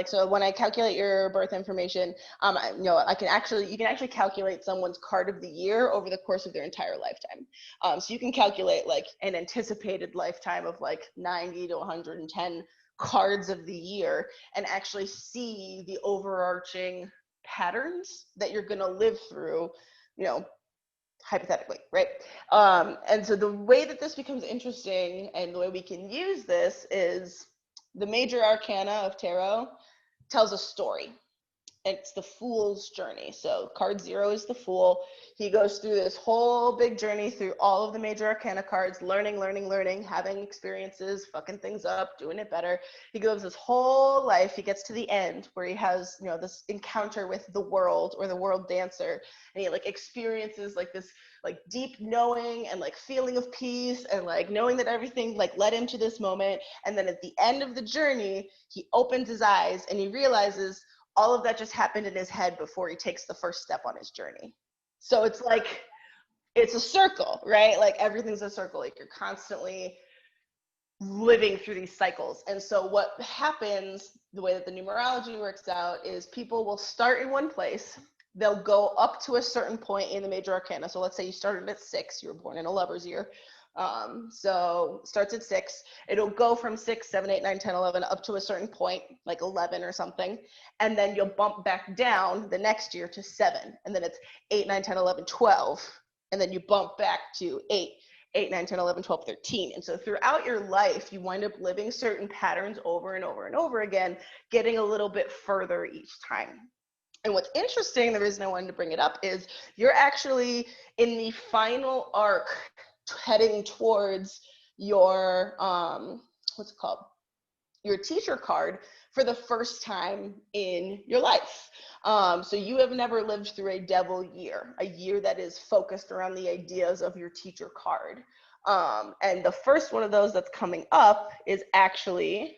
so when I calculate your birth information, you can actually calculate someone's card of the year over the course of their entire lifetime. So you can calculate like an anticipated lifetime of like 90 to 110 cards of the year and actually see the overarching patterns that you're going to live through, you know, hypothetically, right? And so the way that this becomes interesting and the way we can use this is the major arcana of tarot tells a story. It's the fool's journey. So card 0 is the fool. He goes through this whole big journey through all of the major arcana cards, learning, having experiences, fucking things up, doing it better. He goes his whole life. He gets to the end where he has, this encounter with the world or the world dancer. And he like experiences like this like deep knowing and like feeling of peace and like knowing that everything like led him to this moment. And then at the end of the journey, he opens his eyes and he realizes all of that just happened in his head before he takes the first step on his journey. So it's like, it's a circle, right? Like everything's a circle. Like you're constantly living through these cycles. And so what happens, the way that the numerology works out, is people will start in one place. They'll go up to a certain point in the major arcana. So let's say you started at 6, you were born in a lover's year. So starts at 6. It'll go from 6, 7, 8, 9, 10, 11 up to a certain point, like 11 or something. And then you'll bump back down the next year to 7. And then it's 8, 9, 10, 11, 12. And then you bump back to 8, 9, 10, 11, 12, 13. And so throughout your life, you wind up living certain patterns over and over and over again, getting a little bit further each time. And what's interesting, the reason I wanted to bring it up, is you're actually in the final arc heading towards your, what's it called? Your teacher card for the first time in your life. So you have never lived through a devil year, a year that is focused around the ideas of your teacher card. And the first one of those that's coming up is actually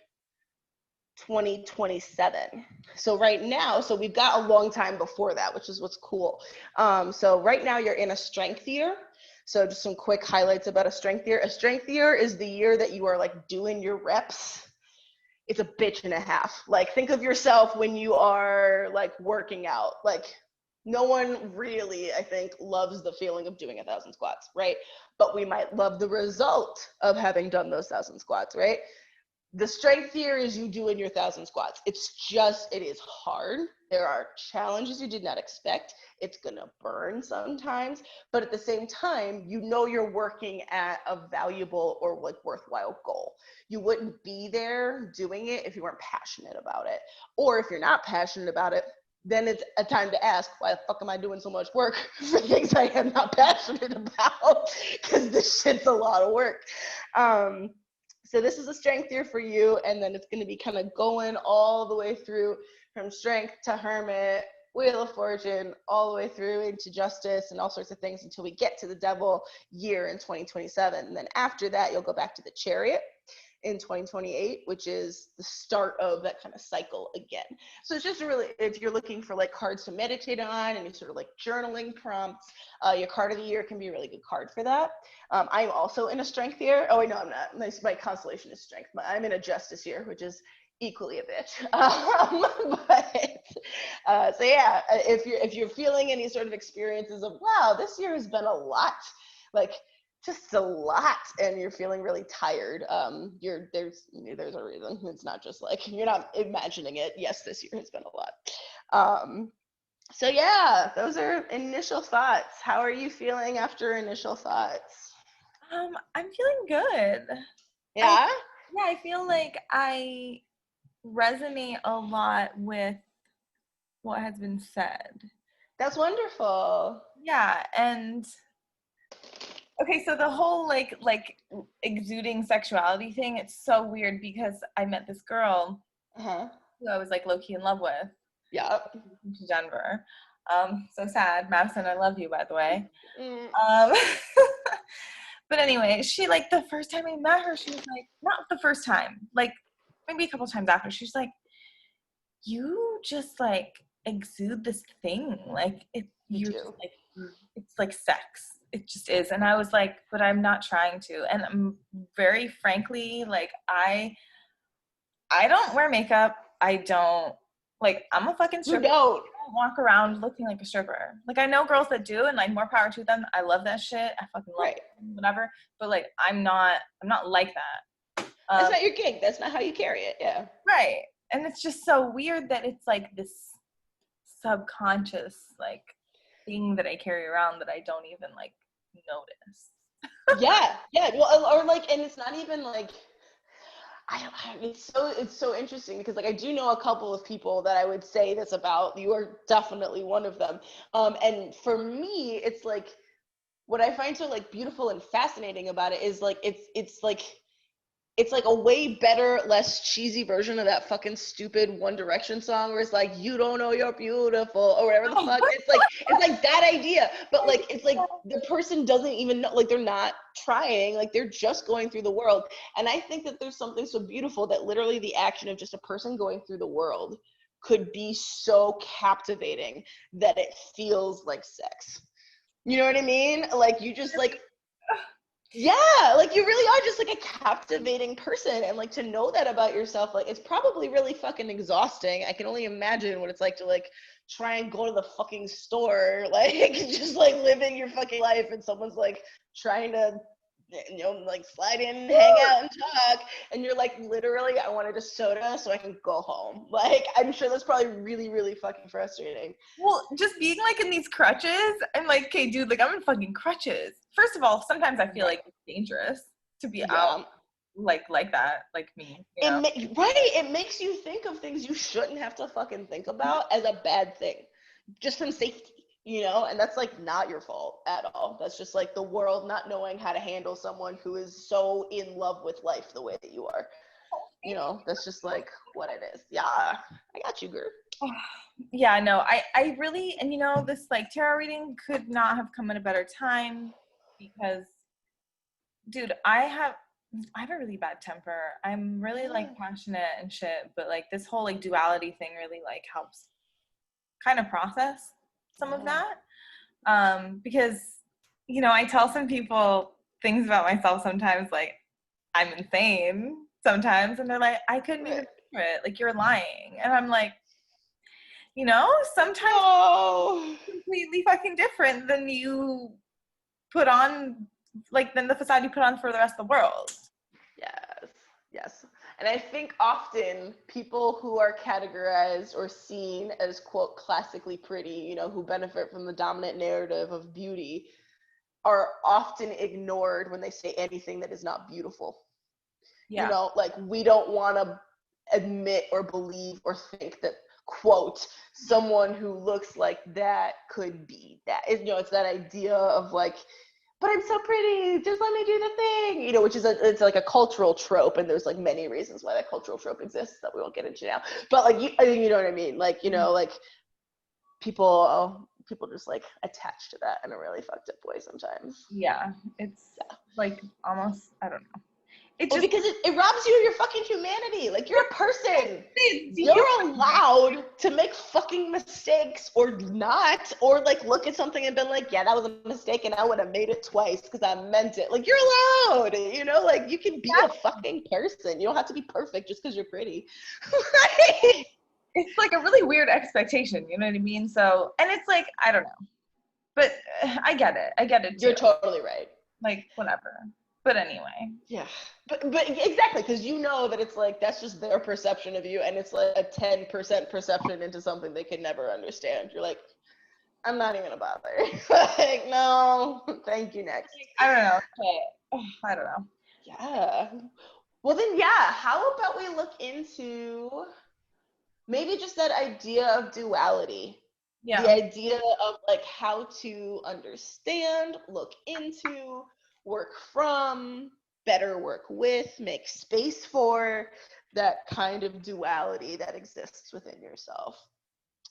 2027. So right now, so we've got a long time before that, which is what's cool. So right now you're in a strength year. So just some quick highlights about a strength year. A strength year is the year that you are like doing your reps. It's a bitch and a half. Like, think of yourself when you are like working out. Like, no one really, I think, loves the feeling of doing 1,000 squats, right? But we might love the result of having done those 1,000 squats, right? The strength year is you doing your 1,000 squats. It's just, it is hard. There are challenges you did not expect. It's gonna burn sometimes, but at the same time, you know you're working at a valuable or like worthwhile goal. You wouldn't be there doing it if you weren't passionate about it. Or if you're not passionate about it, then it's a time to ask, why the fuck am I doing so much work for things I am not passionate about? Because this shit's a lot of work. So this is a strength year for you, and then it's going to be kind of going all the way through from strength to hermit, wheel of fortune, all the way through into justice and all sorts of things until we get to the devil year in 2027. And then after that, you'll go back to the chariot in 2028, which is the start of that kind of cycle again. So it's just really, if you're looking for like cards to meditate on and you sort of like journaling prompts, your card of the year can be a really good card for that. I'm also in a strength year. Oh wait, no, I'm not. My constellation is strength. I'm in a justice year, which is equally a bitch. So yeah, if you're feeling any sort of experiences of, wow, this year has been a lot, like just a lot, and you're feeling really tired, there's a reason. It's not just like, you're not imagining it. Yes, this year has been a lot. So yeah, those are initial thoughts. How are you feeling after initial thoughts? I'm feeling good. Yeah? I feel like I resonate a lot with what has been said. That's wonderful. Yeah, and okay, so the whole like exuding sexuality thing, it's so weird because I met this girl who I was like low-key in love with. Yeah. To Denver. So sad. Madison, I love you, by the way. But anyway, she like, the first time I met her, she was like, not the first time, like maybe a couple times after, she's like, you just like exude this thing, like you're just like, it's like sex, it just is. And I was like, but I'm not trying to. And I'm very frankly, like I don't wear makeup. I don't, like, I'm a fucking stripper. You don't. I don't walk around looking like a stripper. Like, I know girls that do, and like, more power to them. I love that shit. I fucking love it, whatever. But like, I'm not like that. That's not your gig. That's not how you carry it. Yeah. Right. And it's just so weird that it's like this subconscious like thing that I carry around that I don't even like notice. Yeah. Well, or like, and it's not even like, it's so interesting because like I do know a couple of people that I would say this about. You are definitely one of them. And for me, it's like, what I find so like beautiful and fascinating about it is like it's like a way better, less cheesy version of that fucking stupid One Direction song where it's like, you don't know you're beautiful or whatever the fuck. It's like that idea, but like it's like the person doesn't even know, like they're not trying, like they're just going through the world. And I think that there's something so beautiful that literally the action of just a person going through the world could be so captivating that it feels like sex. You know what I mean? Like you just like Yeah, like you really are just like a captivating person, and like to know that about yourself, like it's probably really fucking exhausting. I can only imagine what it's like to like try and go to the fucking store, like just like living your fucking life, and someone's like trying to, like slide in, hang out, and talk, and you're like, literally, I wanted a soda so I can go home. Like, I'm sure that's probably really, really fucking frustrating. Well, just being like in these crutches, I'm like, okay, dude, like I'm in fucking crutches. First of all, sometimes I feel Right. like it's dangerous to be out Yeah. like that, like me, you know? Right. It makes you think of things you shouldn't have to fucking think about as a bad thing, just from safety, and that's like not your fault at all. That's just like the world not knowing how to handle someone who is so in love with life the way that you are. That's just like what it is. Yeah, I got you, girl. Yeah, no, I really, and this like tarot reading could not have come at a better time because, dude, I have a really bad temper. I'm really like passionate and shit, but like this whole like duality thing really like helps kind of process some of Yeah. that. Because I tell some people things about myself sometimes, like I'm insane sometimes, and they're like, I couldn't even Right. picture it, like you're lying, and I'm like, sometimes No. completely fucking different than you put on, like than the facade you put on for the rest of the world. Yes, yes. And I think often people who are categorized or seen as, quote, classically pretty, who benefit from the dominant narrative of beauty, are often ignored when they say anything that is not beautiful. Yeah. Like we don't want to admit or believe or think that, quote, someone who looks like that could be that. It's that idea of like, but I'm so pretty, just let me do the thing, which is it's like a cultural trope, and there's like many reasons why that cultural trope exists that we won't get into now. But like, you know what I mean? Like, like people just like attach to that in a really fucked up way sometimes. Yeah, it's Yeah. like almost, I don't know. It Well, just because it robs you of your fucking humanity. Like, you're a person. it's You're human. allowed to make fucking mistakes or not, or like look at something and been like, yeah, that was a mistake and I would have made it twice because I meant it. Like, you're allowed, like you can be a fucking person. You don't have to be perfect just because you're pretty. It's like a really weird expectation, you know what I mean? So, and it's like, I don't know, but I get it. I get it too. You're totally right. Like, whatever. But anyway. Yeah, but exactly, because you know that it's like that's just their perception of you, and it's like a 10% perception into something they can never understand. You're like, I'm not even gonna bother. Like, no, thank you. Next. I don't know. Okay. I don't know. Yeah. Well then, yeah. How about we look into maybe just that idea of duality, the Yeah. idea of like how to understand, look into, work from, better work with, make space for that kind of duality that exists within yourself.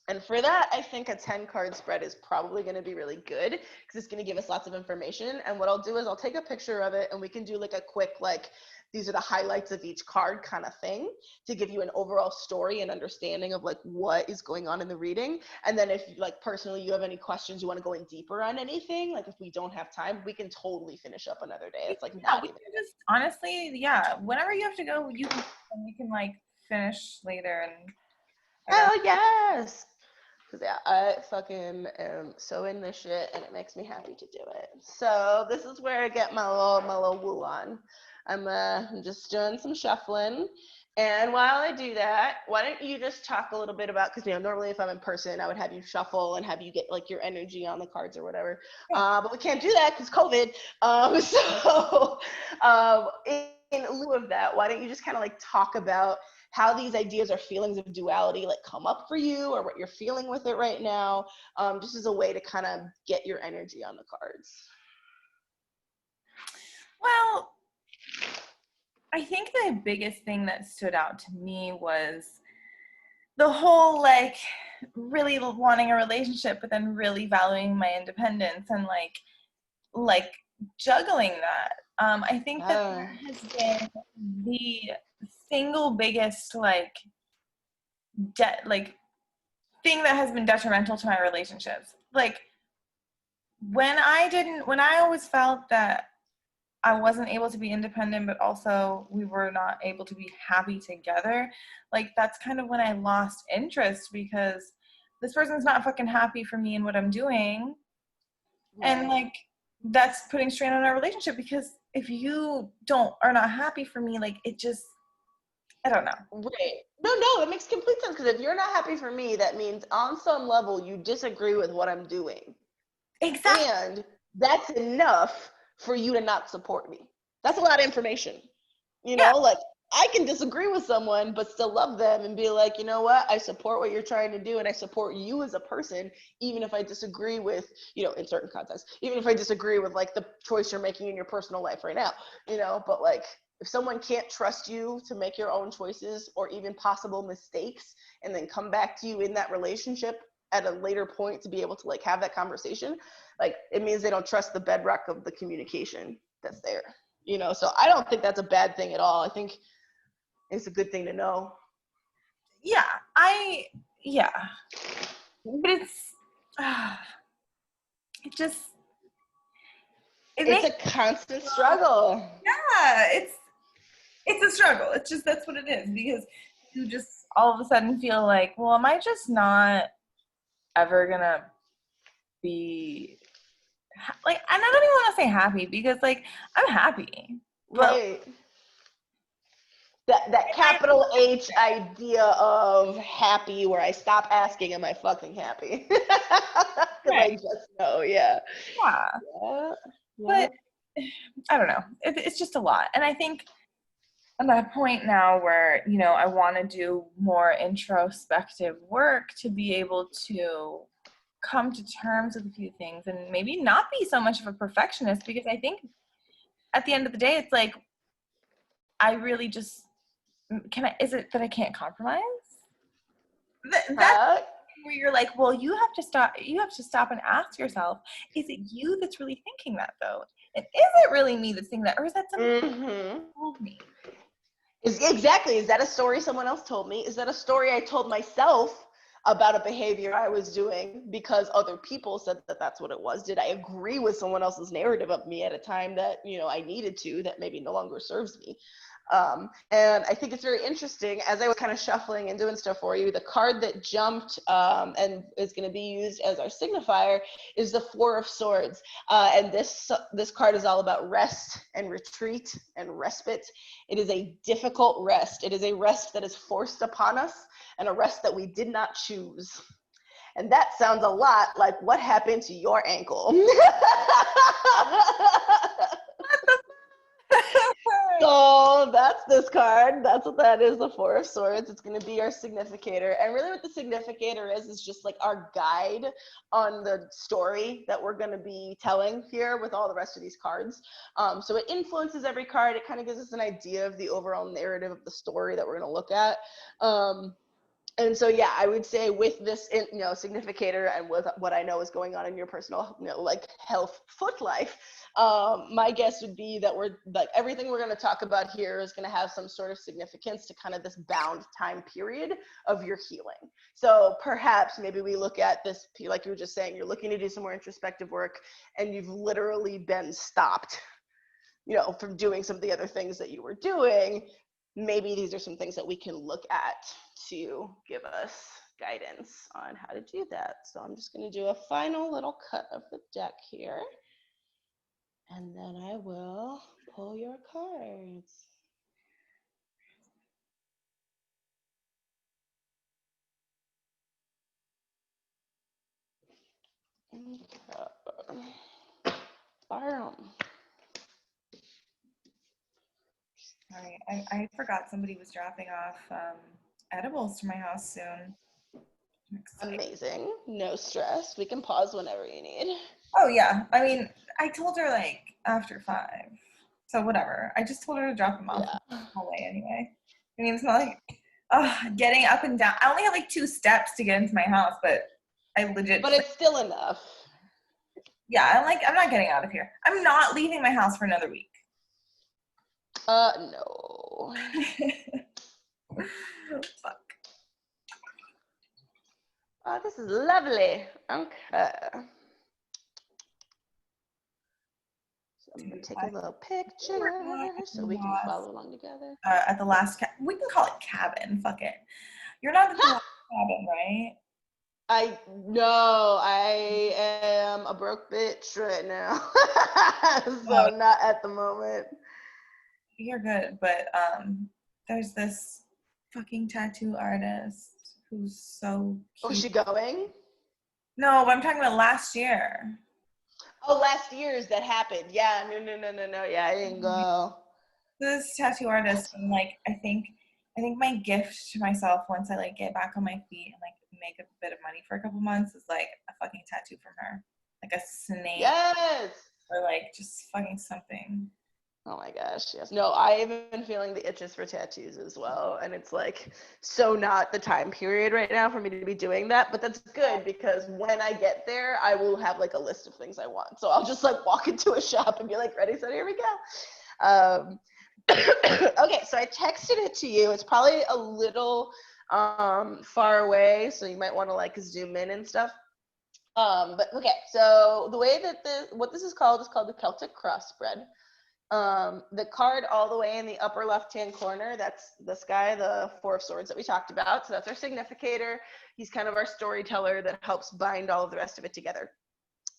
And for that, I think a 10 card spread is probably going to be really good because it's going to give us lots of information. And what I'll do is I'll take a picture of it and we can do like a quick, like, these are the highlights of each card kind of thing to give you an overall story and understanding of like what is going on in the reading. And then if like personally you have any questions, you want to go in deeper on anything, like if we don't have time, we can totally finish up another day. It's like Yeah, not we even. can just honestly, yeah. Whenever you have to go, you can. And we can like finish later, and I don't know. Oh, yes. Because yeah, I fucking am so in this shit, and it makes me happy to do it. So this is where I get my little woo on. I'm just doing some shuffling, and while I do that, why don't you just talk a little bit about, because normally if I'm in person, I would have you shuffle and have you get like your energy on the cards or whatever. But we can't do that because COVID. So in lieu of that, why don't you just kind of like talk about how these ideas or feelings of duality like come up for you or what you're feeling with it right now, just as a way to kind of get your energy on the cards. Well, I think the biggest thing that stood out to me was the whole like really wanting a relationship, but then really valuing my independence and like juggling that. I think that Uh, that has been the single biggest like thing that has been detrimental to my relationships. Like when I always felt that I wasn't able to be independent, but also we were not able to be happy together, like that's kind of when I lost interest, because this person's not fucking happy for me and what I'm doing. And Right. like that's putting strain on our relationship, because if you don't are not happy for me, like it just, I don't know. Right. No, that makes complete sense because if you're not happy for me, that means on some level you disagree with what I'm doing. Exactly. And that's enough for you to not support me. That's a lot of information. Yeah. Like I can disagree with someone but still love them and be like, you know what? I support what you're trying to do and I support you as a person, even if I disagree with, in certain contexts, even if I disagree with like the choice you're making in your personal life right now, but like if someone can't trust you to make your own choices or even possible mistakes and then come back to you in that relationship at a later point to be able to like have that conversation, like it means they don't trust the bedrock of the communication that's there. So I don't think that's a bad thing at all. I think it's a good thing to know. Yeah. Yeah. But it just, it It's makes, a constant struggle. yeah, it's a struggle. It's just, that's what it is, because you just all of a sudden feel like, well, am I just not ever gonna be like, and I don't even want to say happy, because like I'm happy, but Right. That capital H idea of happy where I stop asking, am I fucking happy? Because right, I just know, yeah. yeah, Yeah. but Yeah. I don't know. It's just a lot, and I think I'm at a point now where I want to do more introspective work to be able to come to terms with a few things and maybe not be so much of a perfectionist, because I think at the end of the day it's like I really just can I is it that I can't compromise? That's Huh? where you're like, well, you have to stop and ask yourself, is it you that's really thinking that though? And is it really me that's thinking that, or is that something Mm-hmm. that told me? Exactly. Is that a story someone else told me? Is that a story I told myself about a behavior I was doing because other people said that that's what it was? Did I agree with someone else's narrative of me at a time that, I needed to, that maybe no longer serves me? And I think it's very interesting as I was kind of shuffling and doing stuff for you. The card that jumped and is going to be used as our signifier is the Four of Swords. And this card is all about rest and retreat and respite. It is a difficult rest. It is a rest that is forced upon us and a rest that we did not choose. And that sounds a lot like what happened to your ankle. So that's this card. That's what that is, the Four of Swords. It's going to be our significator. And really what the significator is just like our guide on the story that we're going to be telling here with all the rest of these cards. So it influences every card. It kind of gives us an idea of the overall narrative of the story that we're going to look at. And so, yeah, I would say with this, significator and with what I know is going on in your personal, like health foot life, my guess would be that we're like everything we're going to talk about here is going to have some sort of significance to kind of this bound time period of your healing. So perhaps maybe we look at this, like you were just saying, you're looking to do some more introspective work and you've literally been stopped, from doing some of the other things that you were doing. Maybe these are some things that we can look at to give us guidance on how to do that. So I'm just going to do a final little cut of the deck here. And then I will pull your cards. Okay. Sorry, I forgot somebody was dropping off edibles to my house soon. I'm excited. Amazing. No stress. We can pause whenever you need. Oh yeah, I mean, I told her like after 5, so whatever. I just told her to drop them off in Yeah. the hallway anyway. I mean, it's not like getting up and down. I only have like 2 steps to get into my house, but I legit But just like, it's still enough. yeah, I'm not getting out of here. I'm not leaving my house for another week. No. Fuck. Oh, this is lovely. Okay. So I'm gonna take a little picture so we can follow along together. At the last we can call it cabin. Fuck it. You're not at the last cabin, right? I am a broke bitch right now. Oh, So not at the moment. you're good, but there's this fucking tattoo artist who's so Oh, is cute. she going? No, but I'm talking about last year. Oh, last year's that happened. Yeah, no. Yeah, I didn't go. This tattoo artist, and like I think my gift to myself once I like get back on my feet and like make a bit of money for a couple months is like a fucking tattoo from her, like a snake Yes. or like just fucking something. Oh my gosh, yes. No, I've been feeling the itches for tattoos as well. And it's like so not the time period right now for me to be doing that. But that's good because when I get there, I will have like a list of things I want. So I'll just like walk into a shop and be like, ready, so here we go. Okay, so I texted it to you. It's probably a little far away, so you might want to like zoom in and stuff. But okay, so the way that what this is called the Celtic Cross spread. The card all the way in the upper left-hand corner, that's this guy, the Four of Swords that we talked about. So that's our significator. He's kind of our storyteller that helps bind all of the rest of it together.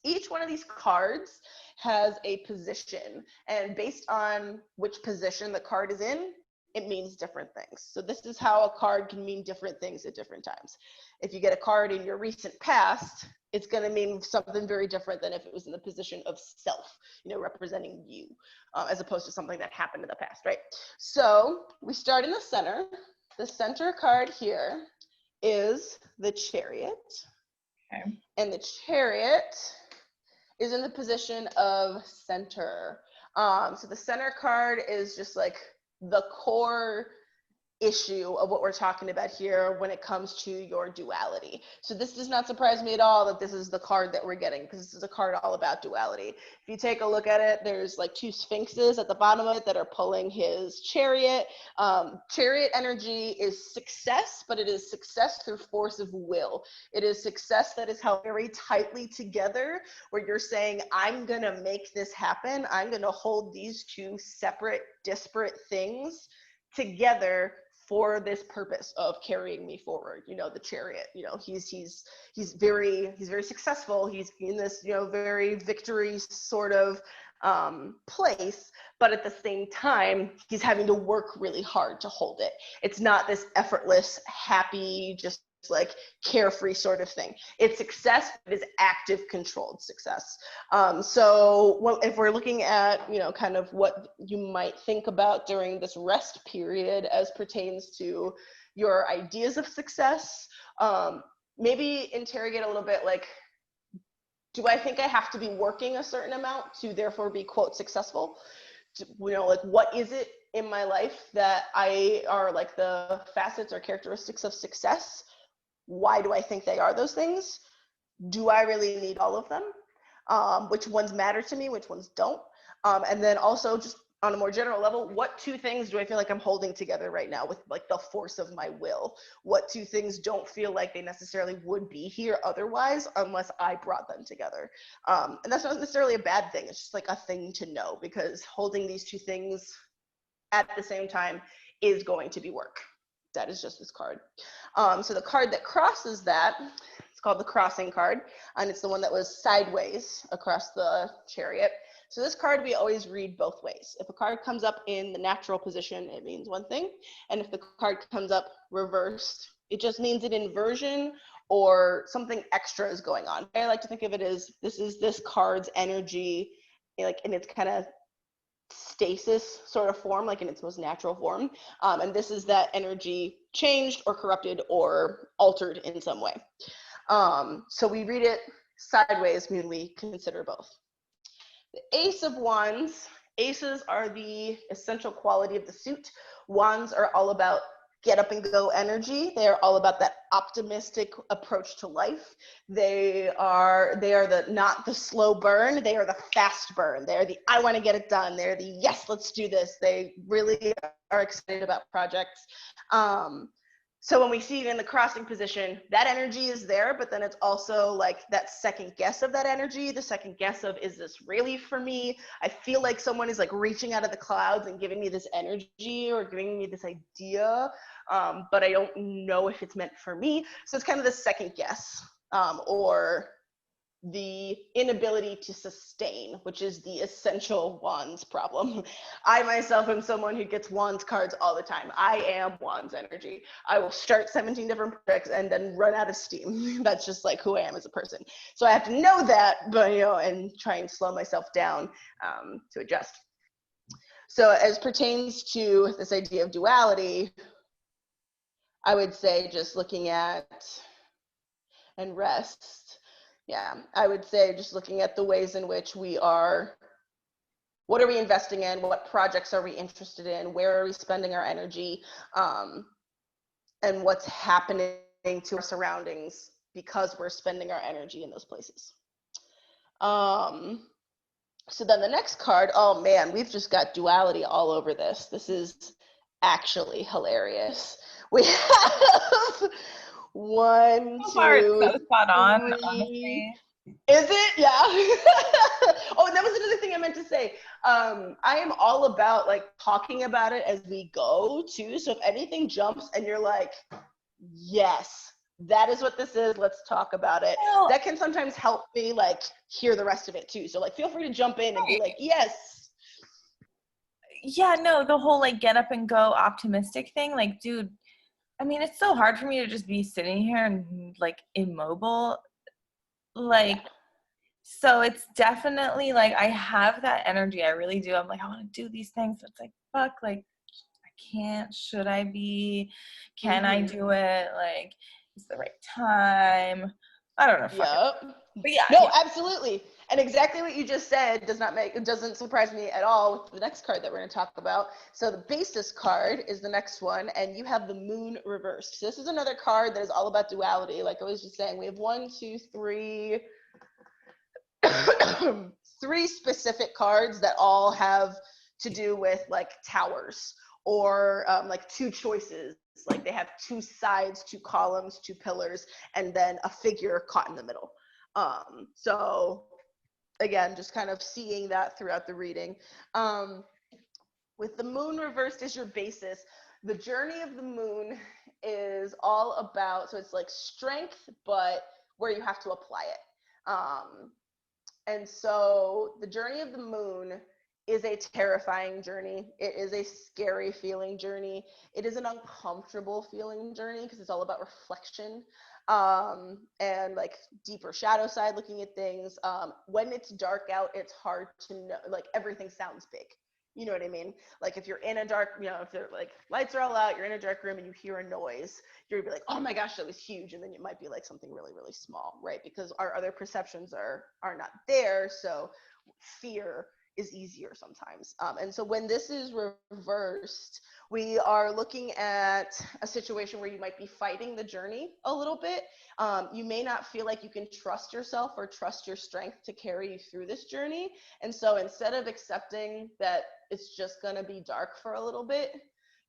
Each one of these cards has a position, and based on which position the card is in, it means different things. So this is how a card can mean different things at different times. If you get a card in your recent past, it's going to mean something very different than if it was in the position of self, representing you, as opposed to something that happened in the past, right? So we start in the center. The center card here is the Chariot. Okay. And the Chariot is in the position of center. So the center card is just like the core issue of what we're talking about here when it comes to your duality. So this does not surprise me at all that this is the card that we're getting, because this is a card all about duality. If you take a look at it, there's like two sphinxes at the bottom of it that are pulling his chariot. Chariot energy is success, but it is success through force of will. It is success that is held very tightly together, where you're saying, I'm gonna make this happen. I'm gonna hold these two separate, disparate things together for this purpose of carrying me forward. The Chariot, he's very successful. He's in this, very victory sort of place, but at the same time, he's having to work really hard to hold it. It's not this effortless, happy, just like carefree sort of thing. It's success, but it's active, controlled success. So if we're looking at, kind of what you might think about during this rest period as pertains to your ideas of success, maybe interrogate a little bit like, do I think I have to be working a certain amount to therefore be, quote, successful? Like, what is it in my life that are like the facets or characteristics of success? Why do I think they are those things? Do I really need all of them? Which ones matter to me? Which ones don't? And then also, just on a more general level, what two things do I feel like I'm holding together right now with like the force of my will? What two things don't feel like they necessarily would be here otherwise unless I brought them together? And that's not necessarily a bad thing. It's just like a thing to know, because holding these two things at the same time is going to be work. That is just this card. So the card that crosses that, it's called the crossing card, and it's the one that was sideways across the Chariot. So this card we always read both ways. If a card comes up in the natural position, it means one thing, and if the card comes up reversed, it just means an inversion or something extra is going on. I like to think of it as this is this card's energy, like in its kind of stasis sort of form, like in its most natural form, and this is that energy changed or corrupted or altered in some way. So we read it sideways when we consider both. The Ace of Wands. Aces are the essential quality of the suit. Wands are all about get up and go energy. They are all about that optimistic approach to life. They are the not the slow burn, they are the fast burn. They're the I want to get it done. They're the yes, let's do this. They really are excited about projects. So when we see it in the crossing position, that energy is there, but then it's also like that second guess of that energy, the second guess of, is this really for me? I feel like someone is like reaching out of the clouds and giving me this energy or giving me this idea, but I don't know if it's meant for me. So it's kind of the second guess, or the inability to sustain, which is the essential wands problem. I myself am someone who gets wands cards all the time. I am wands energy. I will start 17 different projects and then run out of steam. That's just like who I am as a person. So I have to know that, but and try and slow myself down to adjust. So as pertains to this idea of duality, I would say just looking at and rest. Yeah, I would say just looking at the ways in which what are we investing in? What projects are we interested in? Where are we spending our energy? And what's happening to our surroundings because we're spending our energy in those places. So then the next card, oh man, we've just got duality all over this. This is actually hilarious. We have one, So far, it's two, so spot on, three. honestly. Is it? Yeah. Oh, and that was another thing I meant to say. I am all about like talking about it as we go too. So if anything jumps and you're like, yes, that is what this is, let's talk about it. Well, That can sometimes help me like hear the rest of it too. So like feel free to jump in and be like, yes. yeah, no, the whole like get up and go optimistic thing, like, dude, I mean, it's so hard for me to just be sitting here and like immobile. Like, Yeah. so it's definitely like I have that energy. I really do. I'm like, I want to do these things. But it's like, fuck, like, I can't. Should I be? Can I Mm-hmm. do it? Like, is the right time? I don't know. Fuck it. Yep. But yeah, No, yeah. absolutely. And exactly what you just said doesn't surprise me at all with the next card that we're going to talk about. So the basis card is the next one, and you have the moon reversed. So this is another card that is all about duality. Like I was just saying, we have one, two, three, three specific cards that all have to do with like towers or like two choices. Like they have two sides, two columns, two pillars, and then a figure caught in the middle. So again, just kind of seeing that throughout the reading. With the moon reversed as your basis, the journey of the moon is all about, so it's like strength, but where you have to apply it. And so the journey of the moon is a terrifying journey. It is a scary feeling journey. It is an uncomfortable feeling journey because it's all about reflection, and like deeper shadow side looking at things. When it's dark out, it's hard to know, like everything sounds big. You know what I mean? Like if you're in a dark, if the like lights are all out, you're in a dark room and you hear a noise, you're gonna be like, oh my gosh, that was huge. And then it might be like something really, really small, right? Because our other perceptions are not there. So fear is easier sometimes. And so when this is reversed, we are looking at a situation where you might be fighting the journey a little bit. You may not feel like you can trust yourself or trust your strength to carry you through this journey. And so instead of accepting that it's just going to be dark for a little bit,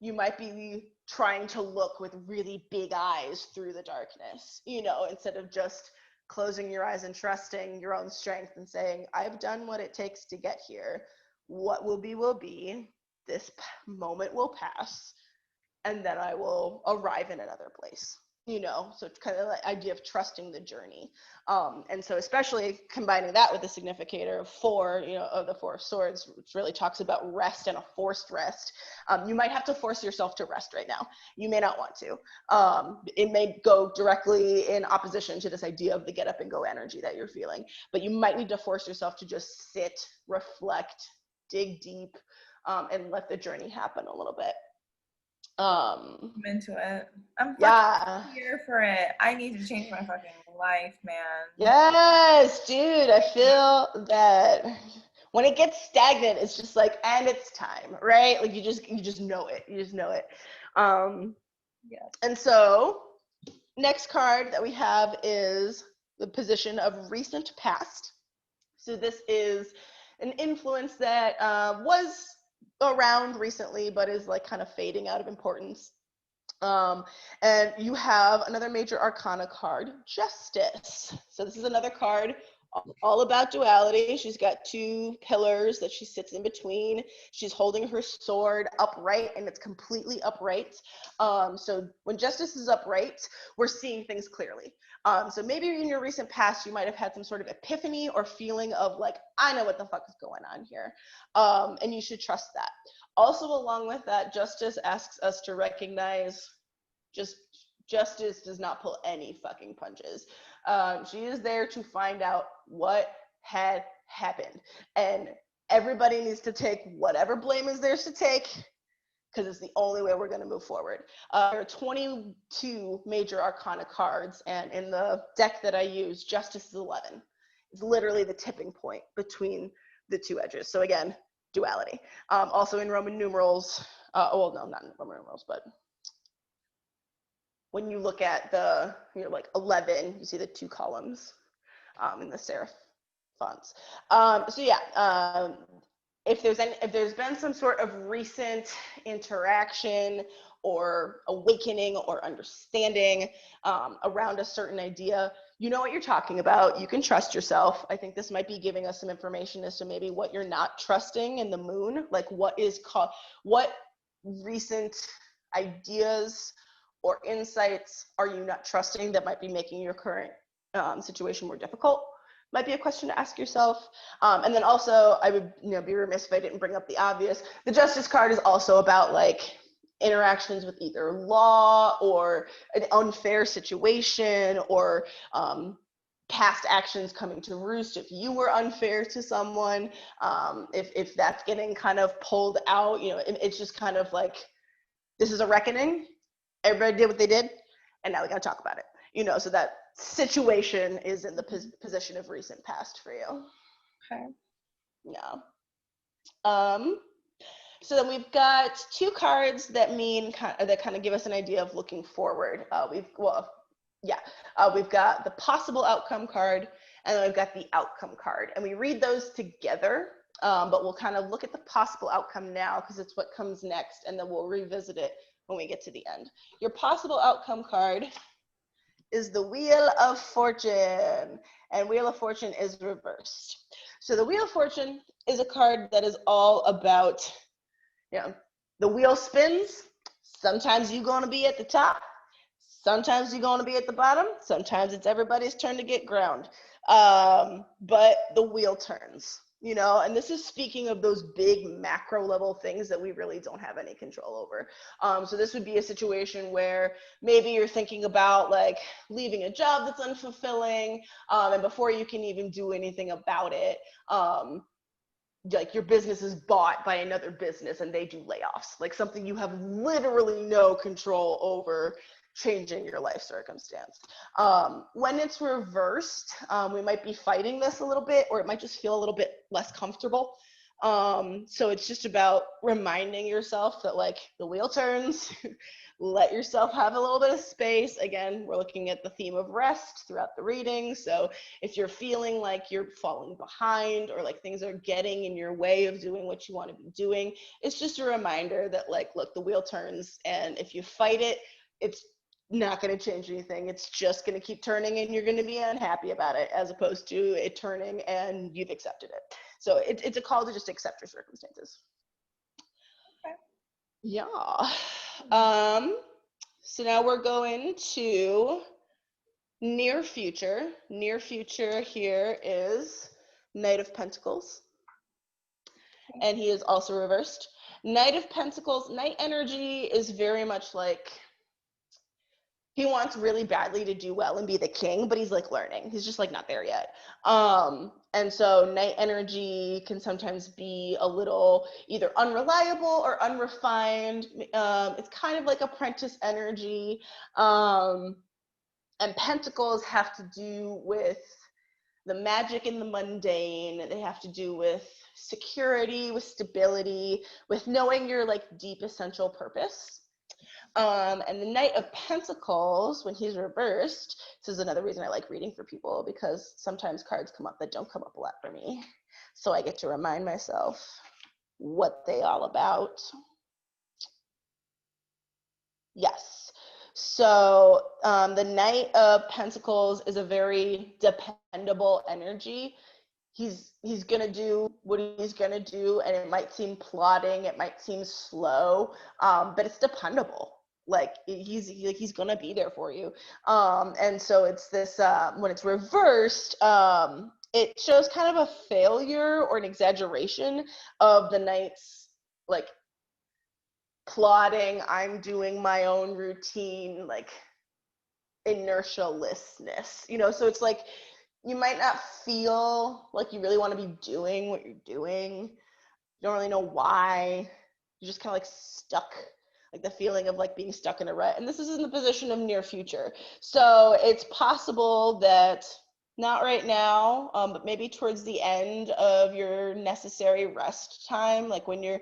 you might be trying to look with really big eyes through the darkness, instead of just closing your eyes and trusting your own strength and saying, I've done what it takes to get here. What will be, will be. This moment will pass, and then I will arrive in another place. So it's kind of the idea of trusting the journey. And so especially combining that with the significator of 4, of the 4 of swords, which really talks about rest and a forced rest. You might have to force yourself to rest right now. You may not want to. It may go directly in opposition to this idea of the get up and go energy that you're feeling, but you might need to force yourself to just sit, reflect, dig deep, and let the journey happen a little bit. I'm into it. I'm Yeah. fucking here for it. I need to change my fucking life, man. Yes, dude, I feel that when it gets stagnant, it's just like, and it's time, right? Like you just know it. You just know it. Yeah. And so next card that we have is the position of recent past. So this is an influence that was around recently, but is like kind of fading out of importance. And you have another major arcana card, Justice. So this is another card all about duality. She's got two pillars that she sits in between. She's holding her sword upright, and it's completely upright. So when Justice is upright, we're seeing things clearly. So maybe in your recent past, you might have had some sort of epiphany or feeling of like, I know what the fuck is going on here. And you should trust that. Also, along with that, Justice asks us to recognize Justice does not pull any fucking punches. She is there to find out what had happened. And everybody needs to take whatever blame is theirs to take, because it's the only way we're going to move forward. There are 22 major arcana cards, and in the deck that I use, Justice is 11. It's literally the tipping point between the two edges. So again, duality. Also in Roman numerals, well, no, not in Roman numerals, but when you look at the, like 11, you see the two columns in the serif fonts. So yeah, if there's been some sort of recent interaction or awakening or understanding around a certain idea, you know what you're talking about. You can trust yourself. I think this might be giving us some information as to maybe what you're not trusting in the moon, like what recent ideas or insights are you not trusting that might be making your current situation more difficult? Might be a question to ask yourself. And then also, I would be remiss if I didn't bring up the obvious. The Justice card is also about like interactions with either law or an unfair situation or past actions coming to roost. If you were unfair to someone, if that's getting kind of pulled out, it's just kind of like, this is a reckoning. Everybody did what they did, and now we got to talk about it. So that situation is in the position of recent past for you. Okay. Yeah. So then we've got two cards that kind of give us an idea of looking forward. We've got the possible outcome card, and then we've got the outcome card, and we read those together. But we'll kind of look at the possible outcome now because it's what comes next, and then we'll revisit it when we get to the end. Your possible outcome card is the Wheel of Fortune, and Wheel of Fortune is reversed. So the Wheel of Fortune is a card that is all about, the wheel spins. Sometimes you're going to be at the top. Sometimes you're going to be at the bottom. Sometimes it's everybody's turn to get ground. But the wheel turns. And this is speaking of those big macro level things that we really don't have any control over. So this would be a situation where maybe you're thinking about like leaving a job that's unfulfilling, and before you can even do anything about it, like your business is bought by another business and they do layoffs, like something you have literally no control over, changing your life circumstance. When it's reversed, we might be fighting this a little bit, or it might just feel a little bit less comfortable. So it's just about reminding yourself that like the wheel turns, let yourself have a little bit of space. Again, we're looking at the theme of rest throughout the reading. So if you're feeling like you're falling behind or like things are getting in your way of doing what you want to be doing, it's just a reminder that like, look, the wheel turns, and if you fight it, it's not going to change anything. It's just going to keep turning and you're going to be unhappy about it, as opposed to it turning and you've accepted it. So it's a call to just accept your circumstances. Okay. Yeah. So now we're going to near future. Near future here is Knight of Pentacles. And he is also reversed. Knight of Pentacles, Knight energy is very much like, he wants really badly to do well and be the king, but he's like learning. He's just like not there yet. And so Knight energy can sometimes be a little either unreliable or unrefined. It's kind of like apprentice energy. And Pentacles have to do with the magic in the mundane. They have to do with security, with stability, with knowing your like deep essential purpose. And the Knight of Pentacles, when he's reversed, this is another reason I like reading for people, because sometimes cards come up that don't come up a lot for me. So I get to remind myself what they all about. Yes. So the Knight of Pentacles is a very dependable energy. He's gonna do what he's gonna do, and it might seem plodding, it might seem slow, but it's dependable. Like he's gonna be there for you. And so it's this when it's reversed, it shows kind of a failure or an exaggeration of the Knight's like plodding, I'm doing my own routine, like inertialessness, so it's like you might not feel like you really want to be doing what you're doing. You don't really know why. You're just kind of like stuck, like the feeling of like being stuck in a rut. And this is in the position of near future. So it's possible that not right now, but maybe towards the end of your necessary rest time, like when you're,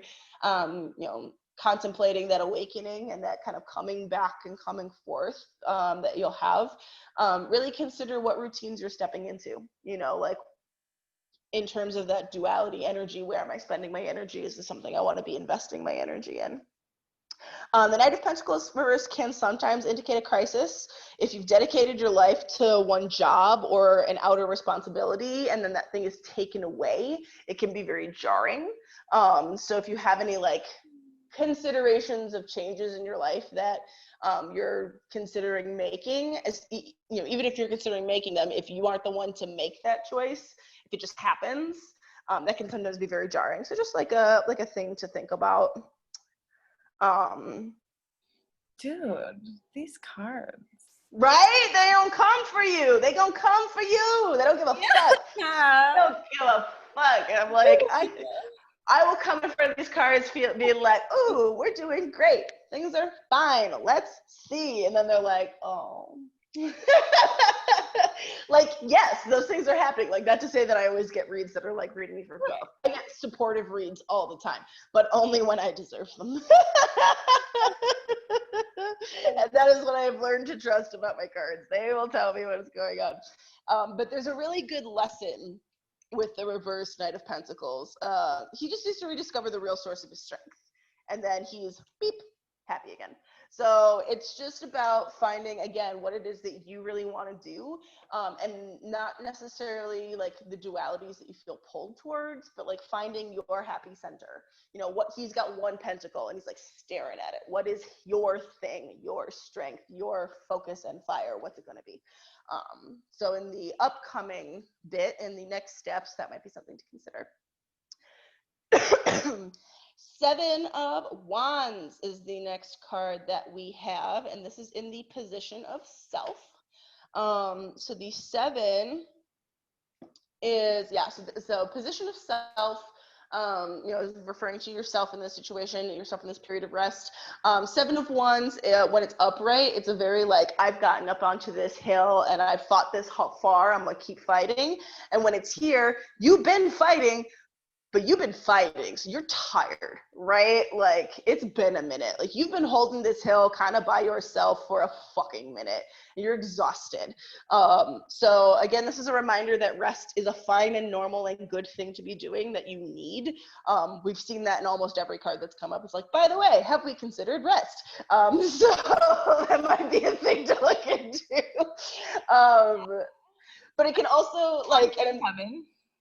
contemplating that awakening and that kind of coming back and coming forth that you'll have, really consider what routines you're stepping into, like in terms of that duality energy. Where am I spending my energy? Is this something I want to be investing my energy in? The Knight of Pentacles reverse can sometimes indicate a crisis. If you've dedicated your life to one job or an outer responsibility and then that thing is taken away, it can be very jarring. So if you have any like considerations of changes in your life that you're considering making, even if you're considering making them, if you aren't the one to make that choice, if it just happens, that can sometimes be very jarring. So just like a thing to think about. Dude, these cards. Right? They don't come for you. They gonna come for you. They don't give a fuck. Yeah. They don't give a fuck. And I'm like, I will come in front of these cards being like, ooh, we're doing great. Things are fine. Let's see. And then they're like, oh. Like, yes, those things are happening. Like, not to say that I always get reads that are like reading me for both. I get supportive reads all the time, but only when I deserve them. And that is what I have learned to trust about my cards. They will tell me what's going on. But there's a really good lesson with the reverse Knight of Pentacles. He just needs to rediscover the real source of his strength. And then he's beep, happy again. So it's just about finding, again, what it is that you really want to do, and not necessarily like the dualities that you feel pulled towards, but like finding your happy center. What he's got one pentacle and he's like staring at it. What is your thing, your strength, your focus and fire? What's it going to be? So in the upcoming bit, in the next steps, that might be something to consider. Seven of Wands is the next card that we have, and this is in the position of self. So the seven is, so position of self, referring to yourself in this situation, yourself in this period of rest. Seven of Wands, when it's upright, it's a very like, I've gotten up onto this hill and I've fought this far, I'm gonna keep fighting. And when it's here, you've been fighting, but you've been fighting, so you're tired, right? Like, it's been a minute. Like, you've been holding this hill kind of by yourself for a fucking minute. You're exhausted. So again, this is a reminder that rest is a fine and normal and good thing to be doing, that you need. We've seen that in almost every card that's come up. It's like, by the way, have we considered rest? So that might be a thing to look into. But it can also, like,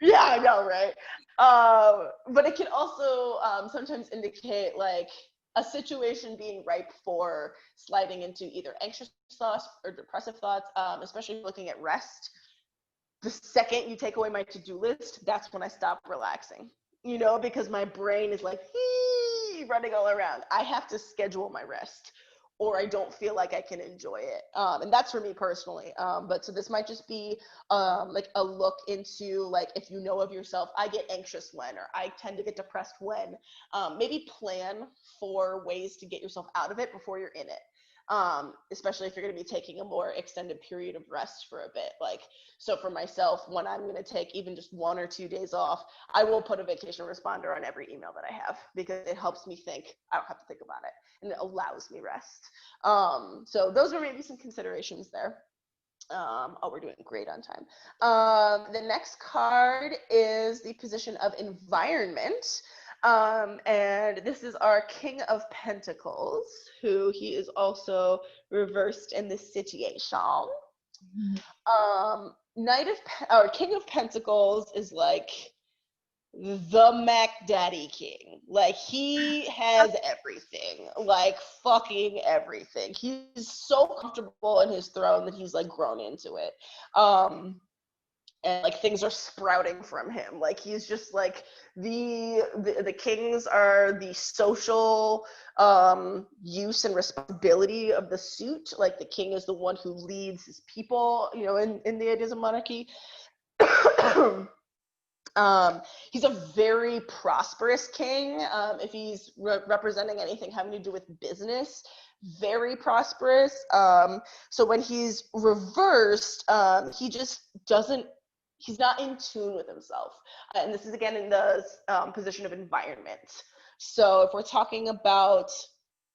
yeah, I know, right? But it can also sometimes indicate like a situation being ripe for sliding into either anxious thoughts or depressive thoughts, especially looking at rest. The second you take away my to-do list, that's when I stop relaxing, because my brain is like running all around. I have to schedule my rest, or I don't feel like I can enjoy it. And that's for me personally. But so this might just be like a look into, like, if you know of yourself, I get anxious when, or I tend to get depressed when. Maybe plan for ways to get yourself out of it before you're in it. Especially if you're going to be taking a more extended period of rest for a bit. Like, so for myself, when I'm going to take even just 1 or 2 days off, I will put a vacation responder on every email that I have, because it helps me think. I don't have to think about it, and it allows me rest. So those are maybe some considerations there. We're doing great on time. The next card is the position of environment. And this is our King of Pentacles, who he is also reversed in this situation. Or King of Pentacles is like the Mac Daddy King. Like he has everything, like fucking everything. He's so comfortable in his throne that he's like grown into it. And like things are sprouting from him. Like he's just like the kings are the social use and responsibility of the suit. Like the king is the one who leads his people, you know, in the ideas of monarchy. He's a very prosperous king. If he's representing anything having to do with business, very prosperous. So when he's reversed, he just doesn't, he's not in tune with himself. And this is again in the position of environment. So if we're talking about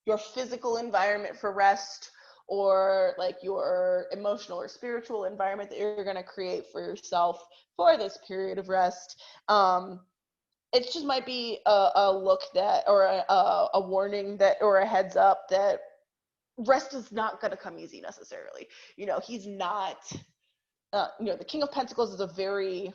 your physical environment for rest, or like your emotional or spiritual environment that you're going to create for yourself for this period of rest, it just might be a look that, or a warning that, or a heads up that rest is not going to come easy necessarily. You know, he's not, you know, the King of Pentacles is a very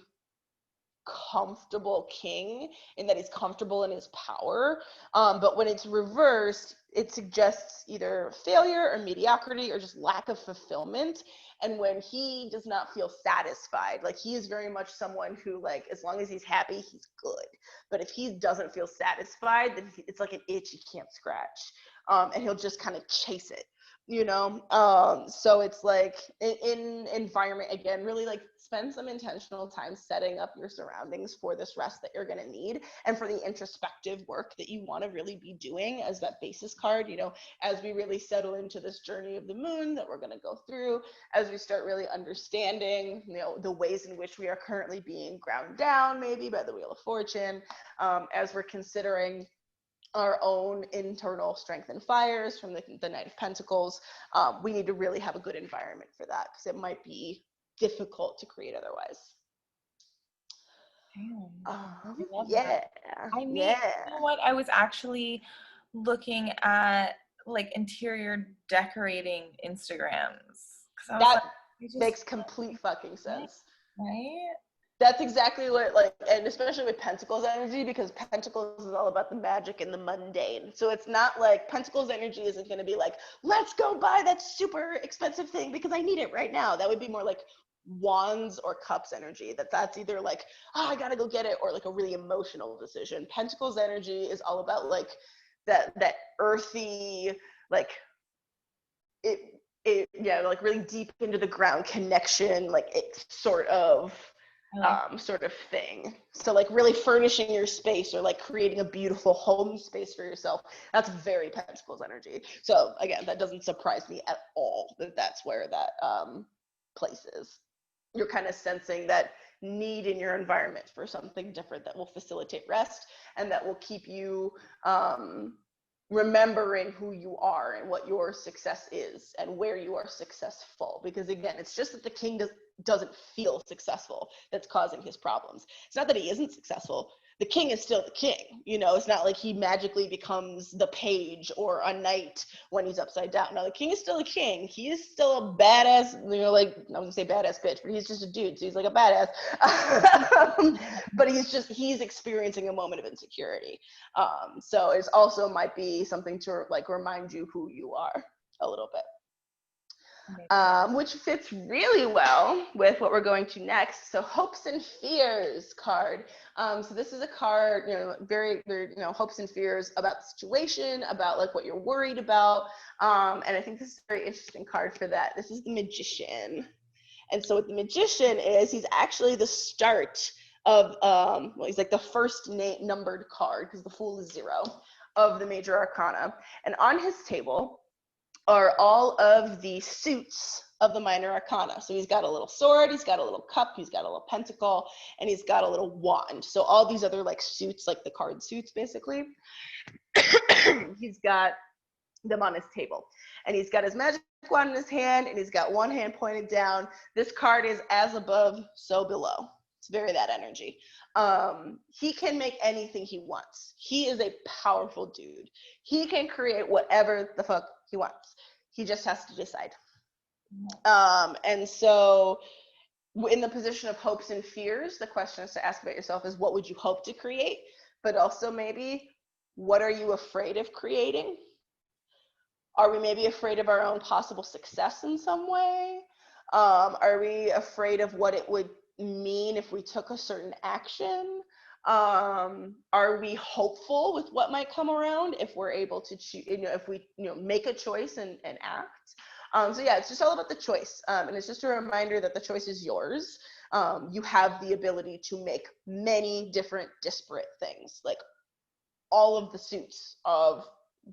comfortable king in that he's comfortable in his power, but when it's reversed, it suggests either failure or mediocrity or just lack of fulfillment. And when he does not feel satisfied, like he is very much someone who, like, as long as he's happy, he's good. But if he doesn't feel satisfied, then it's like an itch he can't scratch, and he'll just kind of chase it, you know. So it's like in environment, again, really like spend some intentional time setting up your surroundings for this rest that you're going to need, and for the introspective work that you want to really be doing as that basis card, you know, as we really settle into this journey of the moon that we're going to go through, as we start really understanding, you know, the ways in which we are currently being ground down maybe by the Wheel of Fortune, as we're considering our own internal strength and fires from the Knight of Pentacles. We need to really have a good environment for that, because it might be difficult to create otherwise. Damn, I really love Yeah. that. I mean, Yeah. you know what? I was actually looking at like interior decorating Instagrams, because I was That like, makes complete fucking sense. right? That's exactly what, like, and especially with Pentacles energy, because Pentacles is all about the magic and the mundane. So it's not like Pentacles energy isn't going to be like, let's go buy that super expensive thing because I need it right now. That would be more like Wands or Cups energy. That's either like, oh, I gotta go get it, or like a really emotional decision. Pentacles energy is all about like that earthy, like it yeah, like really deep into the ground connection, like it sort of thing. So like really furnishing your space, or like creating a beautiful home space for yourself. That's very Pentacles energy. So again, that doesn't surprise me at all that that's where that place is. You're kind of sensing that need in your environment for something different that will facilitate rest, and that will keep you remembering who you are and what your success is and where you are successful. Because again, it's just that the king doesn't feel successful that's causing his problems. It's not that he isn't successful. The king is still the king, you know. It's not like he magically becomes the page or a knight when he's upside down. No, the king is still a king. He is still a badass, you know, like, I was gonna say badass bitch, but he's just a dude, so he's like a badass. But he's experiencing a moment of insecurity. So it also might be something to like remind you who you are a little bit. Which fits really well with what we're going to next. So Hopes and Fears card. So this is a card, you know, very, you know, hopes and fears about the situation, about like what you're worried about. And I think this is a very interesting card for that. This is the Magician. And so what the Magician is, he's actually the start of, well, he's like the first numbered card, because the Fool is 0, of the major arcana. And on his table are all of the suits of the minor arcana. So he's got a little sword, he's got a little cup, he's got a little pentacle, and he's got a little wand. So all these other like suits, like the card suits basically, he's got them on his table. And he's got his magic wand in his hand, and he's got one hand pointed down. This card is as above, so below. It's very that energy. He can make anything he wants. He is a powerful dude. He can create whatever the fuck he wants. He just has to decide. And so in the position of hopes and fears, the question is to ask about yourself is what would you hope to create? But also maybe what are you afraid of creating? Are we maybe afraid of our own possible success in some way? Are we afraid of what it would mean if we took a certain action? Are we hopeful with what might come around if we're able to choose, if we, make a choice and act? So yeah, it's just all about the choice. And it's just a reminder that the choice is yours. You have the ability to make many different disparate things. Like all of the suits of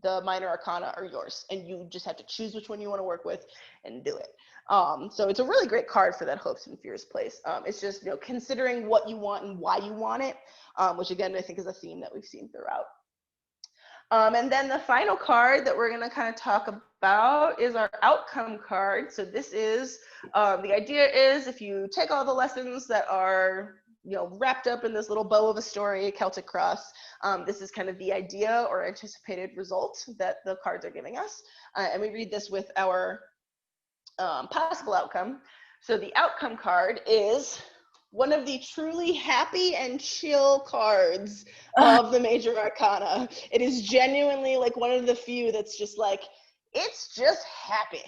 the minor arcana are yours, and you just have to choose which one you want to work with and do it. So it's a really great card for that hopes and fears place. It's just, considering what you want and why you want it, which again, I think is a theme that we've seen throughout. And then the final card that we're going to kind of talk about is our outcome card. So this is, the idea is if you take all the lessons that are, wrapped up in this little bow of a story, Celtic Cross, this is kind of the idea or anticipated result that the cards are giving us. And we read this with our possible outcome. So the outcome card is one of the truly happy and chill cards of the major arcana. It is genuinely like one of the few that's just like, it's just happy.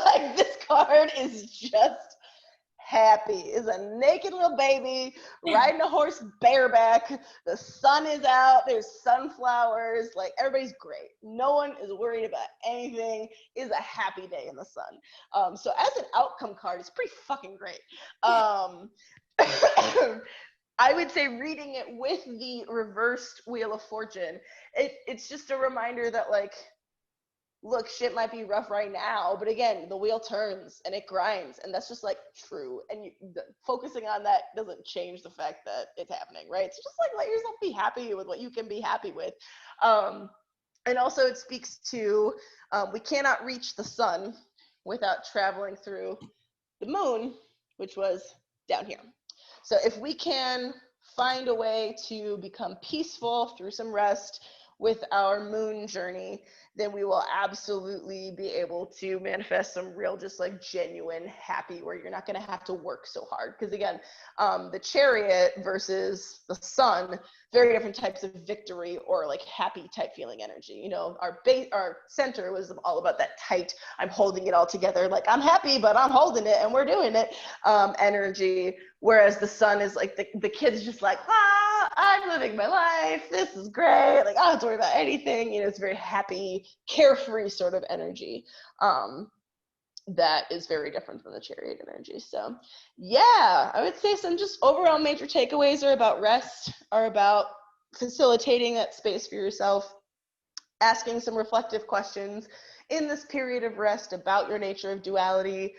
Like this card is just happy. Is a naked little baby riding a horse bareback. The sun is out. There's sunflowers. Like everybody's great. No one is worried about anything. Is a happy day in the sun. So as an outcome card, it's pretty fucking great. I would say reading it with the reversed Wheel of Fortune, it's just a reminder that like, look, shit might be rough right now, but again, the wheel turns and it grinds, and that's just like true. And focusing on that doesn't change the fact that it's happening, right? So just like let yourself be happy with what you can be happy with. And also it speaks to, we cannot reach the sun without traveling through the moon, which was down here. So if we can find a way to become peaceful through some rest with our moon journey, then we will absolutely be able to manifest some real, just like genuine happy, where you're not going to have to work so hard. Because again, the Chariot versus the sun, very different types of victory or like happy type feeling energy. Our center was all about that tight, I'm holding it all together, like I'm happy, but I'm holding it and we're doing it energy. Whereas the sun is like the kid's just like, I'm living my life. This is great. Like, I don't have to worry about anything. It's very happy, carefree sort of energy. That is very different from the Chariot energy. So yeah, I would say some just overall major takeaways are about rest, are about facilitating that space for yourself, asking some reflective questions in this period of rest about your nature of duality,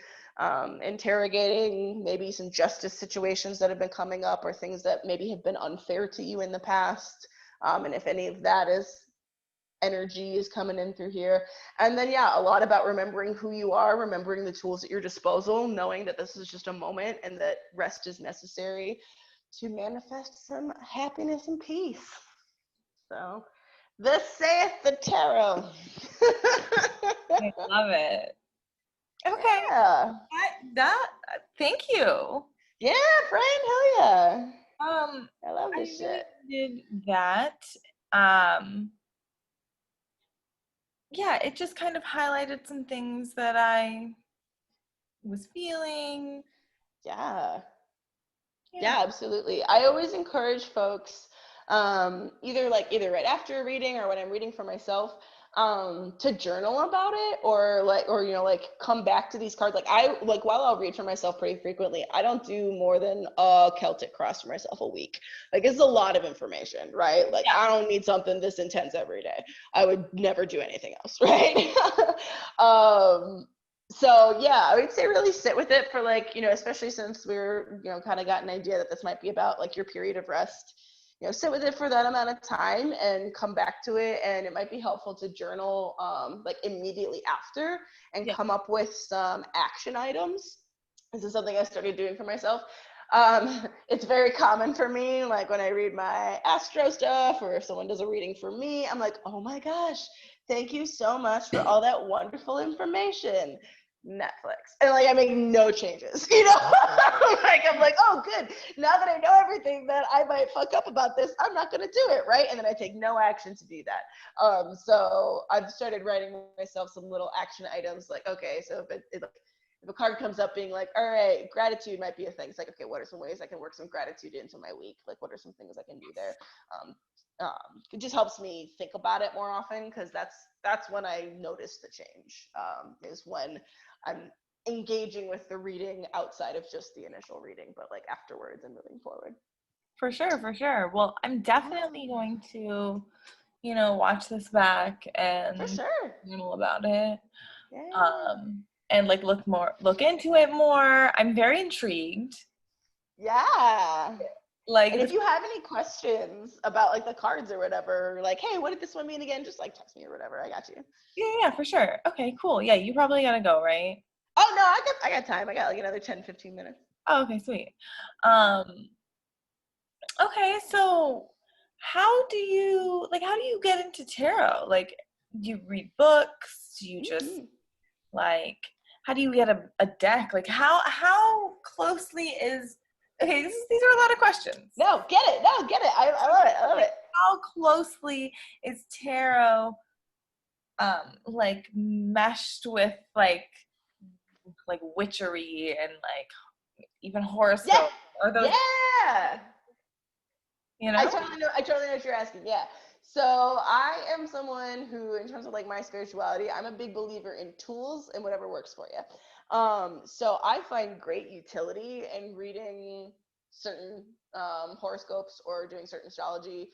interrogating maybe some justice situations that have been coming up or things that maybe have been unfair to you in the past. And if any of that energy is coming in through here. And then, yeah, a lot about remembering who you are, remembering the tools at your disposal, knowing that this is just a moment and that rest is necessary to manifest some happiness and peace. So, thus saith the tarot. I love it. Okay. Yeah. Thank you. Yeah, friend, hell yeah. I love I this really shit. did that. Yeah, it just kind of highlighted some things that I was feeling. Yeah, absolutely. I always encourage folks, either right after a reading or when I'm reading for myself, to journal about it or come back to these cards. While I'll read for myself pretty frequently, I don't do more than a Celtic Cross for myself a week. Like, it's a lot of information, right? Like, I don't need something this intense every day. I would never do anything else, right? So yeah, I would say really sit with it for especially since we're, kind of got an idea that this might be about like your period of rest. Sit with it for that amount of time and come back to it. And it might be helpful to journal immediately after and come up with some action items. This is something I started doing for myself. It's very common for me, like when I read my astro stuff or if someone does a reading for me, I'm like, oh my gosh, thank you so much for all that wonderful information. Netflix. And like I make no changes, you know? Like I'm like, oh good. Now that I know everything that I might fuck up about this, I'm not gonna do it, right? And then I take no action to do that. So I've started writing myself some little action items like, okay, so if a card comes up being like, all right, gratitude might be a thing. It's like, okay, what are some ways I can work some gratitude into my week? Like, what are some things I can do there? It just helps me think about it more often because that's when I notice the change. Is when I'm engaging with the reading outside of just the initial reading, but like afterwards and moving forward. For sure, for sure. Well, I'm definitely going to, watch this back For and sure. journal about it. Yeah. And like look into it more. I'm very intrigued. Yeah. Like And if you have any questions about like the cards or whatever, like, hey, what did this one mean again? Just like text me or whatever. I got you. yeah, for sure. Okay, cool. Yeah, you probably gotta go, right? Oh no, I got time. I got like another 10, 15 minutes. Oh, okay, sweet. Okay, so how do you get into tarot? Like, do you read books? Do you just Mm-hmm. like how do you get a deck? Like how closely is okay, these are a lot of questions. No, get it. No, get it. I love it. I love Like it. how closely is tarot like meshed with like witchery and like even Yeah. horoscope? Are those, Yeah. you I know? totally know. I totally know what you're asking. Yeah. So I am someone who, in terms of like my spirituality, I'm a big believer in tools and whatever works for you. So I find great utility in reading certain horoscopes or doing certain astrology.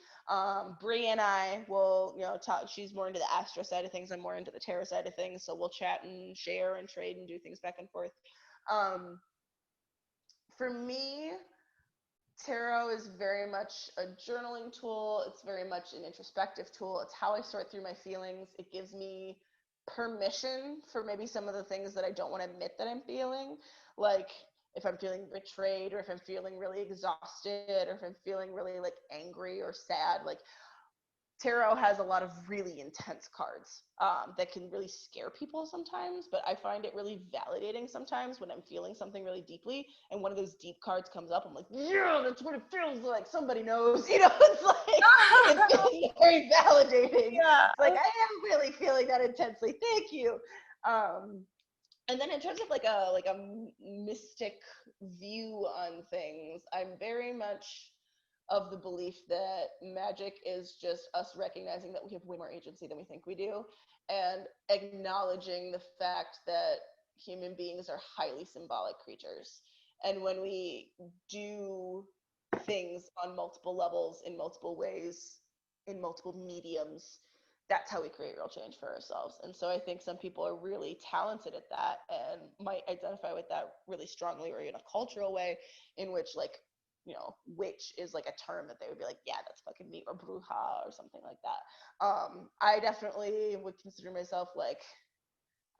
Brie and I will, talk. She's more into the astro side of things. I'm more into the tarot side of things. So we'll chat and share and trade and do things back and forth. Um, for me, tarot is very much a journaling tool. It's very much an introspective tool. It's how I sort through my feelings. It gives me permission for maybe some of the things that I don't want to admit that I'm feeling. Like if I'm feeling betrayed or if I'm feeling really exhausted or if I'm feeling really like angry or sad, like tarot has a lot of really intense cards that can really scare people sometimes, but I find it really validating sometimes when I'm feeling something really deeply and one of those deep cards comes up. I'm like, yeah, that's what it feels like. Somebody knows, it's like, it's very validating. Yeah. It's like, I am really feeling that intensely. Thank you. Um, and then in terms of like a mystic view on things, I'm very much of the belief that magic is just us recognizing that we have way more agency than we think we do and acknowledging the fact that human beings are highly symbolic creatures. And when we do things on multiple levels, in multiple ways, in multiple mediums, that's how we create real change for ourselves. And so I think some people are really talented at that and might identify with that really strongly or in a cultural way in which like witch is like a term that they would be like, yeah, that's fucking me, or bruja or something like that. I definitely would consider myself like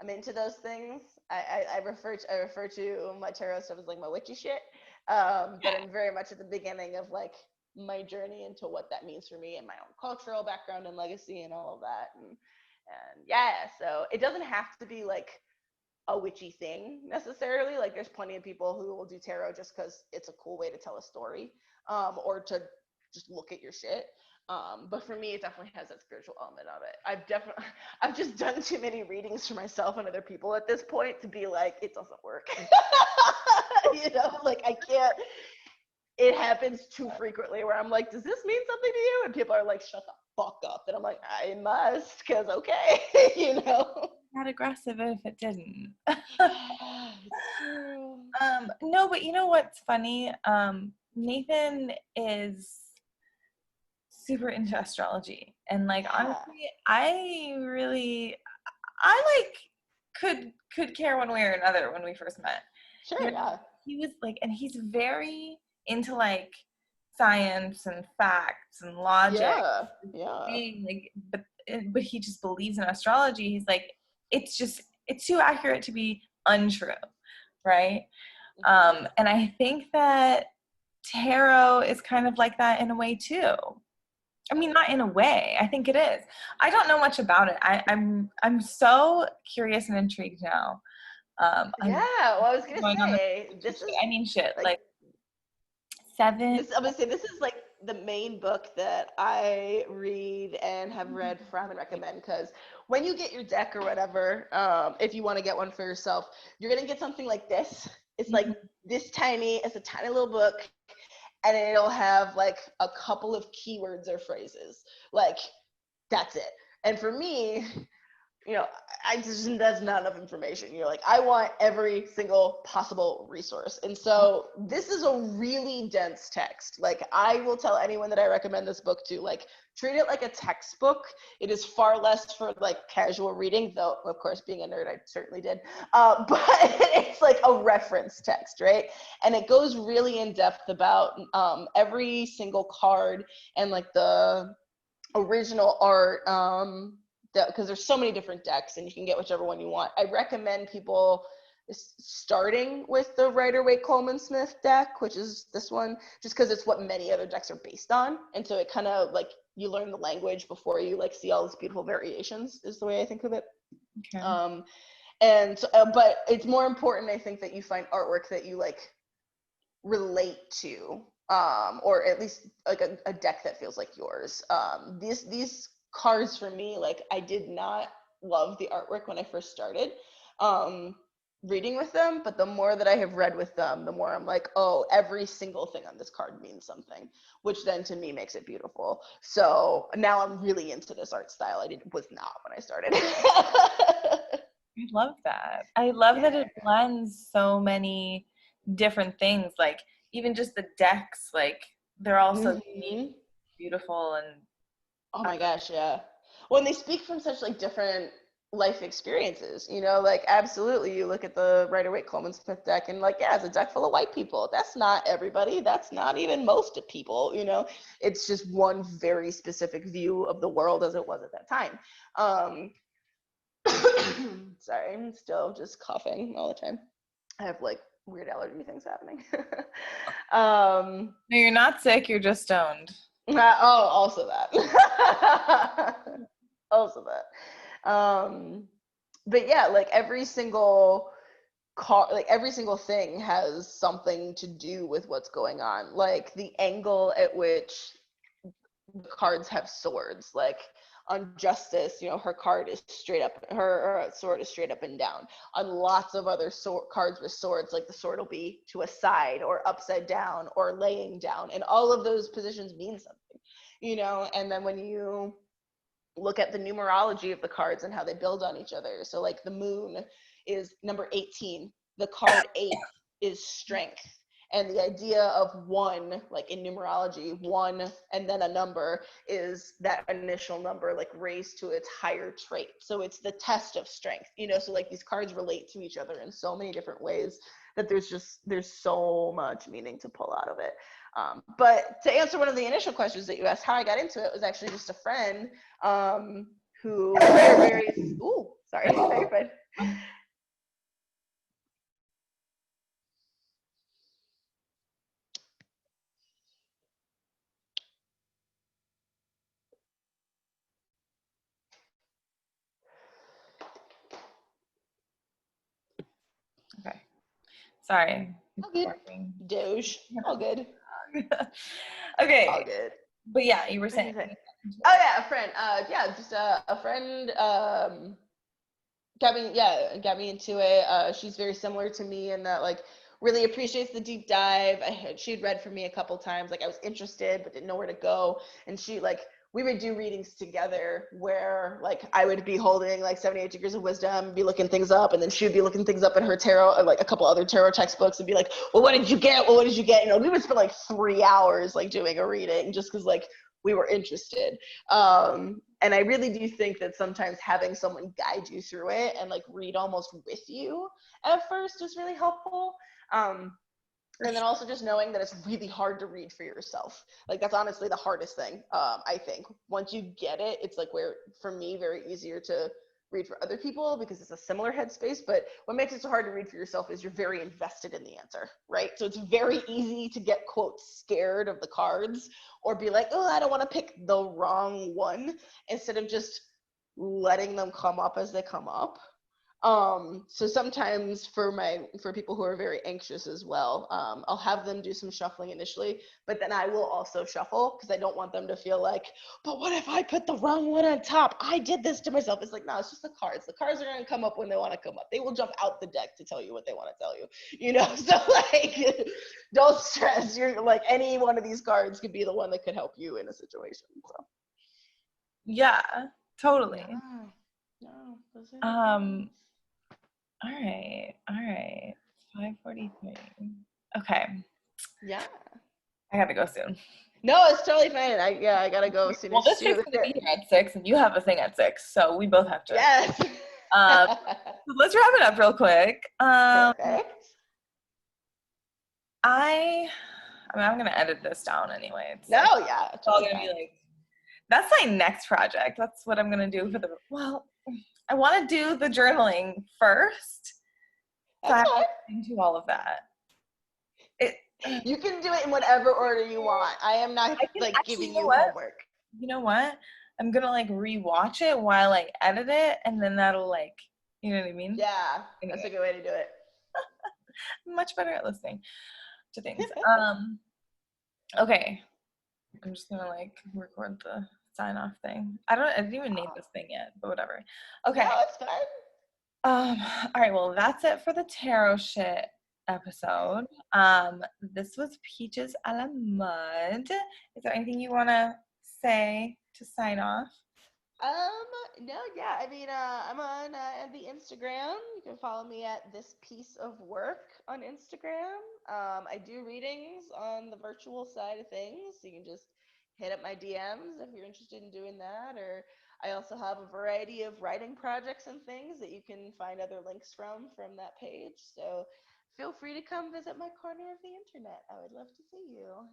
I'm into those things. I refer to my tarot stuff as like my witchy shit. But I'm very much at the beginning of like my journey into what that means for me and my own cultural background and legacy and all of that. And yeah, so it doesn't have to be like a witchy thing necessarily. Like there's plenty of people who will do tarot just because it's a cool way to tell a story, or to just look at your shit. But for me, it definitely has that spiritual element of it. I've just done too many readings for myself and other people at this point to be like, it doesn't work. Like I can't. It happens too frequently where I'm like, does this mean something to you? And people are like, shut the fuck up. And I'm like, I must, because okay, Not aggressive if it didn't. It's true. No, but you know what's funny? Nathan is super into astrology, and like Yeah. honestly, I like could care one way or another when we first met. Sure, yeah. He was like, and he's very into like science and facts and logic, Yeah. Yeah. being like, but he just believes in astrology. He's like, it's too accurate to be untrue, right? And I think that tarot is kind of like that in a way too. I mean, not in a way. I think it is. I don't know much about it. I'm so curious and intrigued now. Yeah, I'm well, I was gonna going on the say this is I mean, shit, like like seven. this. I'm gonna say this is like the main book that I read and have read from and recommend, because when you get your deck or whatever, if you want to get one for yourself, you're gonna get something like this. It's like this tiny. It's a tiny little book, and it'll have like a couple of keywords or phrases. Like that's it. And for me, I just, that's not enough information. Like, I want every single possible resource. And so this is a really dense text. Like, I will tell anyone that I recommend this book to, like, treat it like a textbook. It is far less for like casual reading, though, of course, being a nerd, I certainly did. But it's like a reference text, right? And it goes really in depth about every single card and like the original art, because there's so many different decks and you can get whichever one you want. I recommend people starting with the Rider-Waite Coleman Smith deck, which is this one, just because it's what many other decks are based on. And so it kind of like, you learn the language before you like see all these beautiful variations, is the way I think of it. Okay. But it's more important, I think, that you find artwork that you like relate to, or at least like a deck that feels like yours. These cards for me, like, I did not love the artwork when I first started reading with them, but the more that I have read with them, the more I'm like, oh, every single thing on this card means something, which then to me makes it beautiful. So now I'm really into this art style. Was not when I started. I love that. I love that Yeah. it blends so many different things. Like even just the decks, like they're all so unique, Mm-hmm. beautiful, and Oh my gosh, yeah. When they speak from such like different life experiences, like absolutely you look at the Rider-Waite Coleman Smith deck and like, yeah, it's a deck full of white people. That's not everybody. That's not even most of people, It's just one very specific view of the world as it was at that time. Sorry, I'm still just coughing all the time. I have like weird allergy things happening. no, you're not sick. You're just stoned. Also that. Also that. But yeah, like every single like every single thing has something to do with what's going on. Like the angle at which the cards have swords, like on Justice, her card is straight up, her sword is straight up and down. On lots of other cards with swords, like the sword will be to a side or upside down or laying down, and all of those positions mean something, and then when you look at the numerology of the cards and how they build on each other. So like the moon is number 18, the card 8 is strength. And the idea of one, like in numerology, one and then a number is that initial number, like raised to its higher trait. So it's the test of strength, so like these cards relate to each other in so many different ways that there's so much meaning to pull out of it. But to answer one of the initial questions that you asked, how I got into it was actually just a friend who we are very, sorry, very fine. Okay. Sorry. All good. Doge. All good. Okay. All good. But yeah, you were saying. Oh yeah, a friend. Just a friend got me into it. She's very similar to me in that like really appreciates the deep dive. She'd read for me a couple times. Like I was interested but didn't know where to go, and she like we would do readings together where like I would be holding like 78 Degrees of Wisdom, be looking things up, and then she would be looking things up in her tarot, like a couple other tarot textbooks, and be like, well, what did you get? Well, what did you get? We would spend like 3 hours like doing a reading just because like we were interested. And I really do think that sometimes having someone guide you through it and like read almost with you at first is really helpful. And then also just knowing that it's really hard to read for yourself. Like that's honestly the hardest thing. I think once you get it, it's like for me, very easier to read for other people because it's a similar headspace, but what makes it so hard to read for yourself is you're very invested in the answer, right? So it's very easy to get, quote, scared of the cards or be like, oh, I don't want to pick the wrong one, instead of just letting them come up as they come up. So sometimes for people who are very anxious as well, I'll have them do some shuffling initially, but then I will also shuffle because I don't want them to feel like, but what if I put the wrong one on top? I did this to myself. It's like, no, it's just the cards. The cards are going to come up when they want to come up. They will jump out the deck to tell you what they want to tell you, you know? So like, don't stress. You're like, any one of these cards could be the one that could help you in a situation. So. Yeah, totally. Yeah. No, those are the Um, things. all right. 5:43. Okay. Yeah. I gotta go soon. No, it's totally fine. I gotta go as soon Well, as this you. chick's gonna be here at 6, and you have a thing at 6, so we both have to. Yes. Um, let's wrap it up real quick. Perfect. I'm gonna edit this down anyway. It's No, like, yeah, it's all totally gonna be fine. like, that's my next project. That's what I'm gonna do well, I want to do the journaling first. So I That's have fine. to into all of that. It, You can do it in whatever order you want. I am not I can like actually, giving you homework. you know what? I'm gonna like rewatch it while I edit it, and then that'll like, you know what I mean? Yeah, that's a Anyway, good way to do it. I'm much better at listening to things. Okay. I'm just gonna like record the sign off thing. I didn't even name this thing yet, but whatever. No, Okay. it's fine. All right, well, that's it for the tarot shit episode. This was Peaches a la Mud. Is there anything you wanna say to sign off? No, yeah. I mean, I'm on the Instagram. You can follow me at This Piece of Work on Instagram. I do readings on the virtual side of things. So you can just hit up my DMs if you're interested in doing that. Or I also have a variety of writing projects and things that you can find other links from that page. So feel free to come visit my corner of the internet. I would love to see you.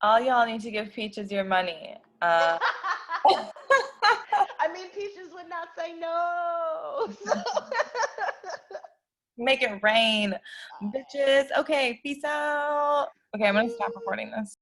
All y'all need to give Peaches your money. I mean, Peaches would not say no. So. Make it rain, bitches. Okay, peace out. Okay, I'm gonna stop recording this.